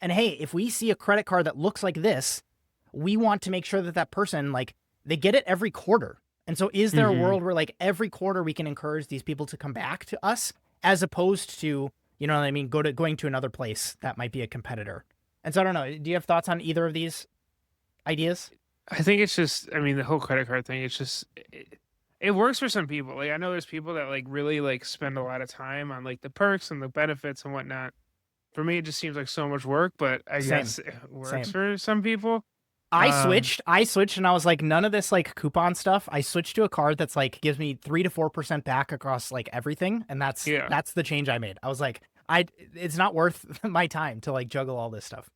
A: And hey, if we see a credit card that looks like this, we want to make sure that that person, like, they get it every quarter. And so is there a world where like every quarter we can encourage these people to come back to us as opposed to, you know what I mean, going to another place that might be a competitor? And so I don't know. Do you have thoughts on either of these ideas?
B: I think it's just, I mean, the whole credit card thing, it's just, it works for some people. Like, I know there's people that like really like spend a lot of time on like the perks and the benefits and whatnot. For me, it just seems like so much work, but I guess it works for some people.
A: I switched and I was like, none of this like coupon stuff. I switched to a card that's like gives me 3 to 4% back across like everything. And that's the change I made. I was like, it's not worth my time to like juggle all this stuff.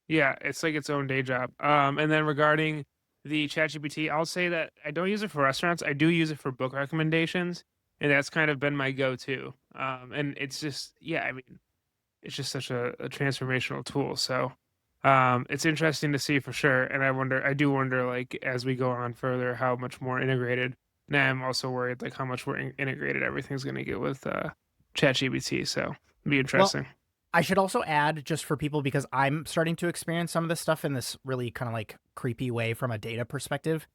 B: Yeah, it's like its own day job. And then regarding the ChatGPT, I'll say that I don't use it for restaurants. I do use it for book recommendations, and that's kind of been my go-to. And it's just, yeah, I mean, it's just such a transformational tool. So it's interesting to see for sure. And I do wonder, like, as we go on further, how much more integrated. Now I'm also worried, like, how much more integrated everything's going to get with ChatGPT. So it'll be interesting.
A: Well, I should also add, just for people, because I'm starting to experience some of this stuff in this really kind of like creepy way from a data perspective.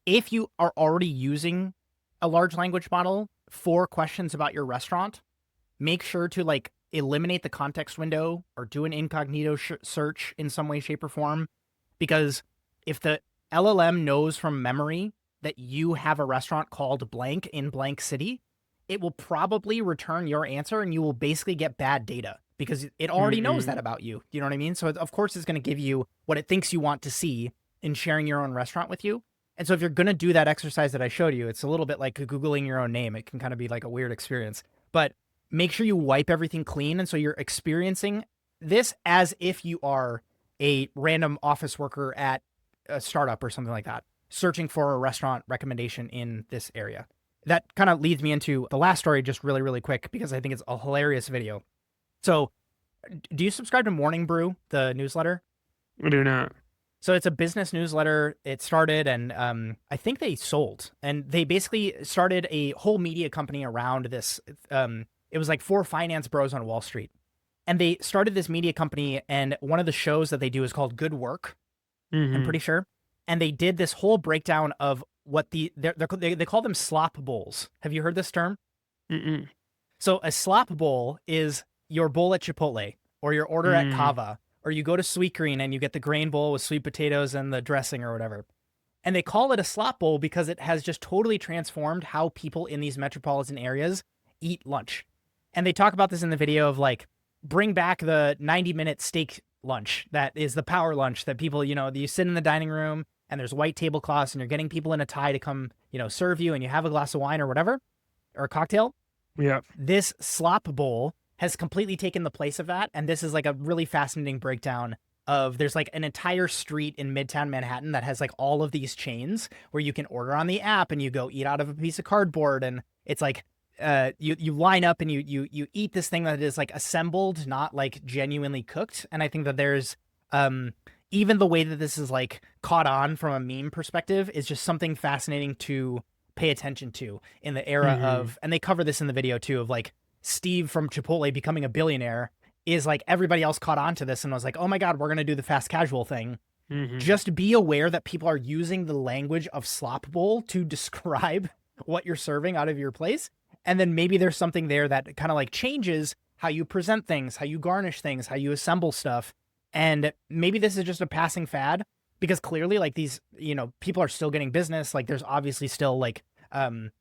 A: If you are already using a large language model for questions about your restaurant, make sure to like eliminate the context window or do an incognito search in some way, shape, or form. Because if the LLM knows from memory that you have a restaurant called blank in blank city, it will probably return your answer and you will basically get bad data because it already knows that about you. You know what I mean? So of course it's going to give you what it thinks you want to see in sharing your own restaurant with you. And so if you're going to do that exercise that I showed you, it's a little bit like Googling your own name. It can kind of be like a weird experience, but make sure you wipe everything clean. And so you're experiencing this as if you are a random office worker at a startup or something like that, searching for a restaurant recommendation in this area. That kind of leads me into the last story just really, really quick, because I think it's a hilarious video. So do you subscribe to Morning Brew, the newsletter?
B: I do not.
A: So it's a business newsletter. It started and I think they sold. And they basically started a whole media company around this. It was like 4 finance bros on Wall Street. And they started this media company, and one of the shows that they do is called Good Work, I'm pretty sure. And they did this whole breakdown of what they call them slop bowls. Have you heard this term? So a slop bowl is your bowl at Chipotle or your order at Cava, or you go to Sweet Green and you get the grain bowl with sweet potatoes and the dressing or whatever. And they call it a slop bowl because it has just totally transformed how people in these metropolitan areas eat lunch. And they talk about this in the video of like, bring back the 90-minute steak lunch. That is the power lunch that people, you sit in the dining room and there's white tablecloths and you're getting people in a tie to come, serve you, and you have a glass of wine or whatever, or a cocktail.
B: Yeah.
A: This slop bowl has completely taken the place of that. And this is like a really fascinating breakdown of, there's like an entire street in Midtown Manhattan that has like all of these chains where you can order on the app and you go eat out of a piece of cardboard. And it's like, you line up and you eat this thing that is like assembled, not like genuinely cooked. And I think that there's, even the way that this is like caught on from a meme perspective is just something fascinating to pay attention to in the era of, and they cover this in the video too, of like Steve from Chipotle becoming a billionaire is like everybody else caught on to this and was like, oh my God, we're going to do the fast casual thing. Just be aware that people are using the language of slop bowl to describe what you're serving out of your place. And then maybe there's something there that kind of like changes how you present things, how you garnish things, how you assemble stuff. And maybe this is just a passing fad because clearly like these, people are still getting business. Like there's obviously still like a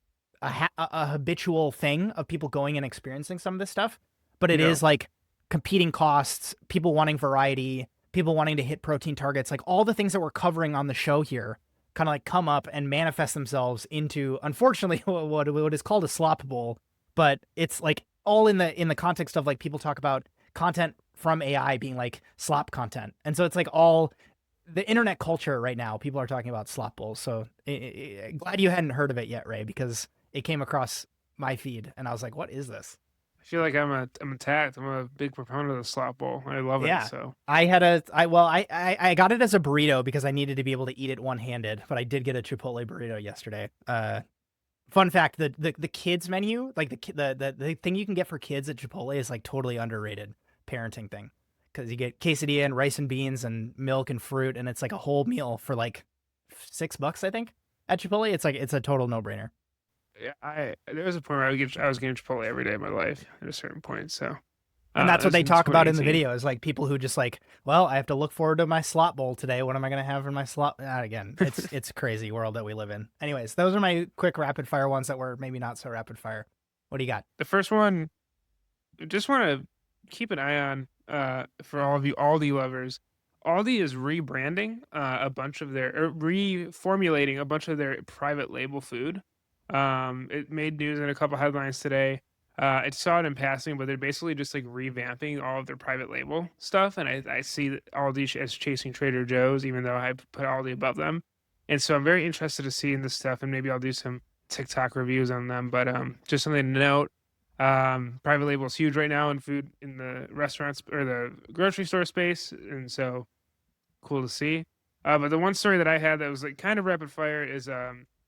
A: habitual thing of people going and experiencing some of this stuff, but it
B: Yeah.
A: is like competing costs, people wanting variety, people wanting to hit protein targets, like all the things that we're covering on the show here kind of like come up and manifest themselves into, unfortunately, what is called a slop bowl, but it's like all in the context of like people talk about content from AI being like slop content. And so it's like all the internet culture right now, people are talking about slop bowls. So glad you hadn't heard of it yet, Ray, because it came across my feed and I was like, what is this?
B: I feel like I'm attacked. I'm a big proponent of the slop bowl. I love it.
A: Yeah.
B: So
A: I got it as a burrito because I needed to be able to eat it one-handed, but I did get a Chipotle burrito yesterday. Fun fact, the kids menu, like the thing you can get for kids at Chipotle is like totally underrated parenting thing. Because you get quesadilla and rice and beans and milk and fruit, and it's like a whole meal for like $6, I think, at Chipotle. It's a total no-brainer.
B: yeah, there was a point where I was getting Chipotle every day of my life at a certain point. So
A: And that's
B: that
A: what
B: was
A: they
B: in
A: talk about in the
B: 2018.
A: video is like people who just like, well, I have to look forward to my slot bowl today. What am I going to have in my slot? Again, it's a crazy world that we live in. Anyways, those are my quick rapid fire ones that were maybe not so rapid fire. What do you got?
B: The first one, just want to keep an eye on for all of you Aldi lovers. Aldi is rebranding a bunch of their or reformulating a bunch of their private label food. It made news in a couple headlines today. I saw it in passing, but they're basically just like revamping all of their private label stuff. And I see that Aldi as chasing Trader Joe's, even though I put Aldi above them. And so I'm very interested to see in this stuff, and maybe I'll do some TikTok reviews on them. But just something to note. Private label is huge right now in food in the restaurants or the grocery store space, and so cool to see. But the one story that I had that was like kind of rapid fire is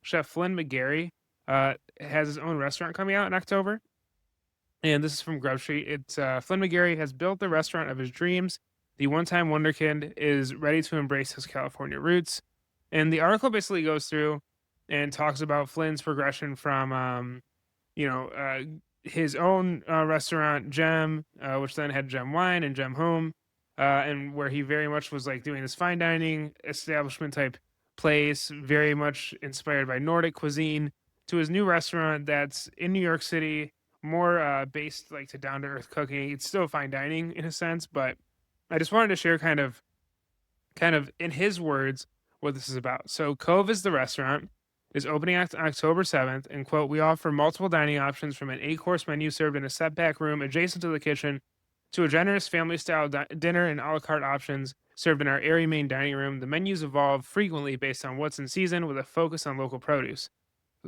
B: Chef Flynn McGarry has his own restaurant coming out in October, and this is from Grub Street. It's Flynn McGarry has built the restaurant of his dreams. The one-time wonderkid is ready to embrace his California roots, and the article basically goes through and talks about Flynn's progression from you know, his own restaurant, Gem, which then had Gem Wine and Gem Home, and where he very much was like doing this fine dining establishment type place, very much inspired by Nordic cuisine, to his new restaurant that's in New York City, more based like to down to earth cooking. It's still fine dining in a sense, but I just wanted to share kind of in his words what this is about. So Cove is the restaurant, is opening October 7th, and quote, we offer multiple dining options from an 8-course menu served in a setback room adjacent to the kitchen to a generous family-style dinner and a la carte options served in our airy main dining room. The menus evolve frequently based on what's in season with a focus on local produce.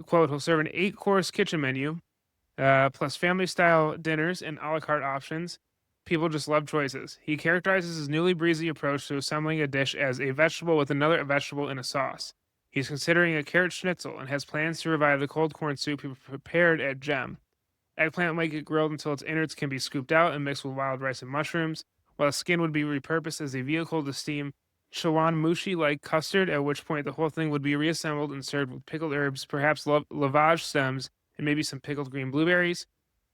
B: Quote, he'll serve an 8-course kitchen menu plus family-style dinners and a la carte options. People just love choices. He characterizes his newly breezy approach to assembling a dish as a vegetable with another vegetable in a sauce. He's considering a carrot schnitzel and has plans to revive the cold corn soup he prepared at Gem. Eggplant might get grilled until its innards can be scooped out and mixed with wild rice and mushrooms, while the skin would be repurposed as a vehicle to steam chawanmushi like custard, at which point the whole thing would be reassembled and served with pickled herbs, perhaps lavage stems, and maybe some pickled green blueberries.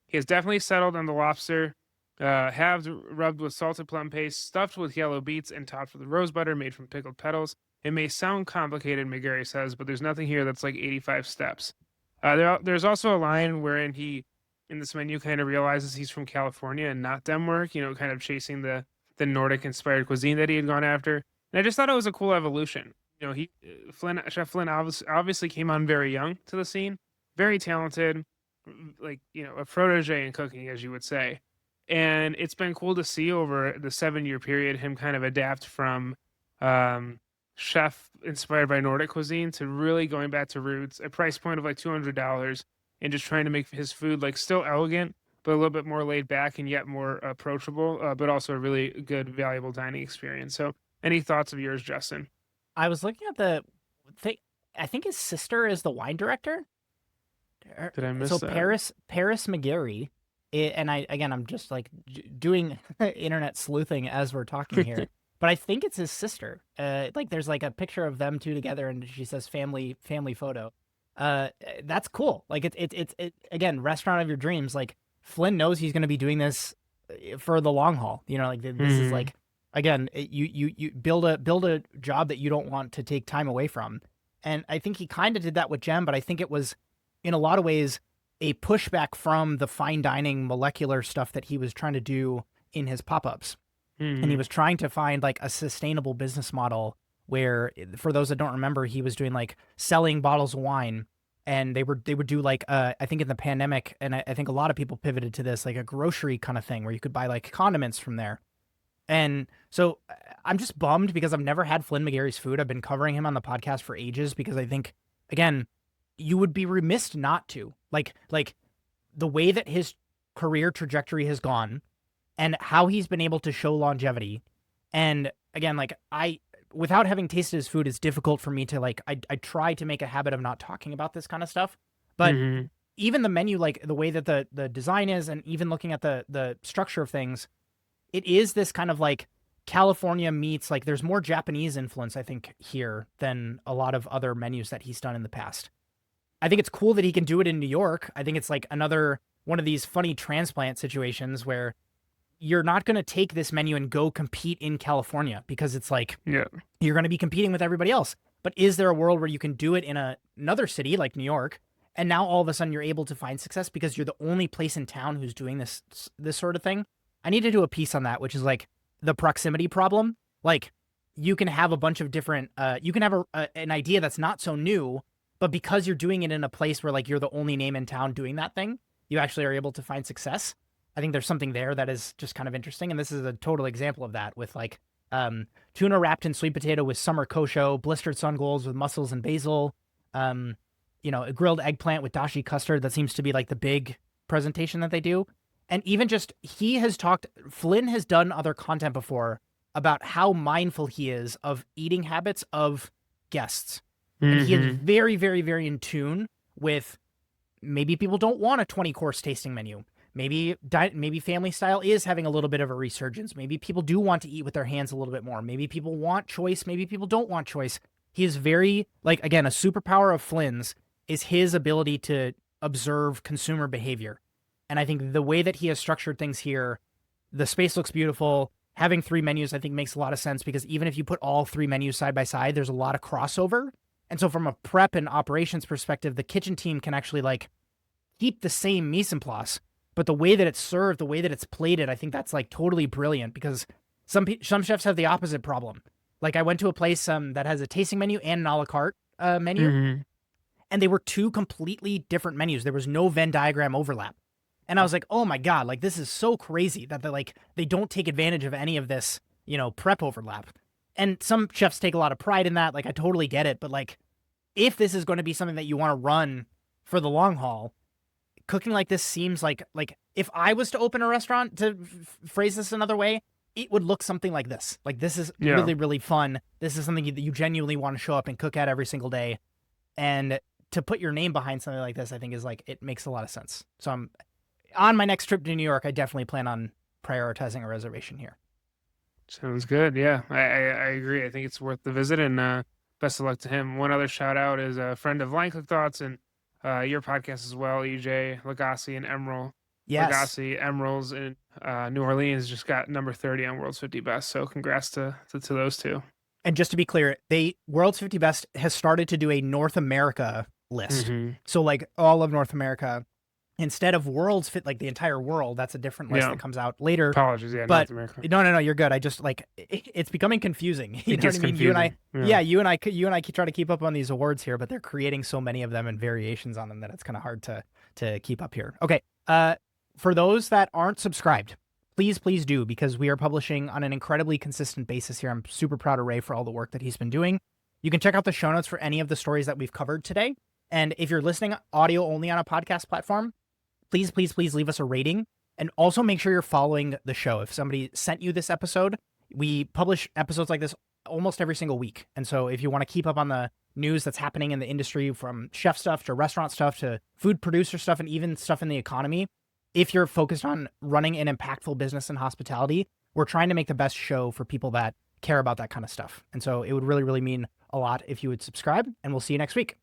B: He has definitely settled on the lobster, halved rubbed with salted plum paste, stuffed with yellow beets, and topped with rose butter made from pickled petals. It may sound complicated, McGarry says, but there's nothing here that's like 85 steps. There's also a line wherein he, in this menu, kind of realizes he's from California and not Denmark, kind of chasing the Nordic inspired cuisine that he had gone after. And I just thought it was a cool evolution. Chef Flynn obviously came on very young to the scene, very talented, like, a protege in cooking, as you would say. And it's been cool to see over the 7-year period him kind of adapt from chef inspired by Nordic cuisine to really going back to roots, a price point of like $200, and just trying to make his food like still elegant, but a little bit more laid back and yet more approachable, but also a really good, valuable dining experience. So, any thoughts of yours, Justin?
A: I was looking at the thing. I think his sister is the wine director.
B: Did I miss
A: So
B: that?
A: Paris McGarry, and I'm just like doing internet sleuthing as we're talking here. But I think it's his sister. Like there's like a picture of them two together, and she says family photo. That's cool. Like it's again, restaurant of your dreams. Like Flynn knows he's going to be doing this for the long haul. Like this is
B: Mhm.
A: like Again, you build a job that you don't want to take time away from. And I think he kind of did that with Gem, but I think it was in a lot of ways a pushback from the fine dining molecular stuff that he was trying to do in his pop-ups. And he was trying to find like a sustainable business model where, for those that don't remember, he was doing like selling bottles of wine, and they would do like I think in the pandemic, and I think a lot of people pivoted to this, like a grocery kind of thing where you could buy like condiments from there. And so I'm just bummed because I've never had Flynn McGarry's food. I've been covering him on the podcast for ages because I think, again, you would be remiss not to. Like the way that his career trajectory has gone and how he's been able to show longevity. And again, like without having tasted his food, it's difficult for me to like, I try to make a habit of not talking about this kind of stuff. But even the menu, like the way that the design is, and even looking at the structure of things, it is this kind of like California meets, like there's more Japanese influence, I think, here than a lot of other menus that he's done in the past. I think it's cool that he can do it in New York. I think it's like another one of these funny transplant situations where you're not going to take this menu and go compete in California because it's like, you're going to be competing with everybody else. But is there a world where you can do it in another city like New York, and now all of a sudden you're able to find success because you're the only place in town who's doing this sort of thing? I need to do a piece on that, which is like the proximity problem. Like you can have a bunch of different, you can have an idea that's not so new, but because you're doing it in a place where like you're the only name in town doing that thing, you actually are able to find success. I think there's something there that is just kind of interesting. And this is a total example of that with like tuna wrapped in sweet potato with summer kosho, blistered sun golds with mussels and basil, a grilled eggplant with dashi custard. That seems to be like the big presentation that they do. And even just, Flynn has done other content before about how mindful he is of eating habits of guests. And he is very, very, very in tune with, maybe people don't want a 20-course tasting menu. Maybe family style is having a little bit of a resurgence. Maybe people do want to eat with their hands a little bit more. Maybe people want choice. Maybe people don't want choice. He is very, like, again, a superpower of Flynn's is his ability to observe consumer behavior. And I think the way that he has structured things here, the space looks beautiful. Having 3 menus, I think, makes a lot of sense because even if you put all 3 menus side by side, there's a lot of crossover. And so from a prep and operations perspective, the kitchen team can actually like keep the same mise en place, but the way that it's served, the way that it's plated, I think that's like totally brilliant because some chefs have the opposite problem. Like I went to a place that has a tasting menu and an a la carte menu, and they were 2 completely different menus. There was no Venn diagram overlap. And I was like, oh my God, like this is so crazy that they don't take advantage of any of this, prep overlap. And some chefs take a lot of pride in that. Like I totally get it. But like, if this is going to be something that you want to run for the long haul, cooking like this seems like if I was to open a restaurant, to phrase this another way, it would look something like this. Like this is really, really fun. This is something that you genuinely want to show up and cook at every single day. And to put your name behind something like this, I think is like, it makes a lot of sense. So I'm, on my next trip to New York, I definitely plan on prioritizing a reservation here.
B: Sounds good. Yeah, I agree. I think it's worth the visit, and best of luck to him. One other shout out is a friend of Line Cook Thoughts and your podcast as well, EJ Lagasse and Emerald.
A: Yes.
B: Lagasse, Emeralds in New Orleans just got number 30 on World's 50 Best. So congrats to those two.
A: And just to be clear, World's 50 Best has started to do a North America list. So like all of North America. Instead of World's Fit, like the entire world, that's a different list that comes out later.
B: Apologies,
A: but
B: North America.
A: No, you're good. I just like it's becoming confusing. You know what I mean?
B: Confusing.
A: You and I try to keep up on these awards here, but they're creating so many of them and variations on them that it's kind of hard to keep up here. Okay, for those that aren't subscribed, please do, because we are publishing on an incredibly consistent basis here. I'm super proud of Ray for all the work that he's been doing. You can check out the show notes for any of the stories that we've covered today. And if you're listening audio only on a podcast platform, please leave us a rating, and also make sure you're following the show. If somebody sent you this episode, we publish episodes like this almost every single week. And so if you want to keep up on the news that's happening in the industry, from chef stuff to restaurant stuff to food producer stuff and even stuff in the economy, if you're focused on running an impactful business in hospitality, we're trying to make the best show for people that care about that kind of stuff. And so it would really, really mean a lot if you would subscribe, and we'll see you next week.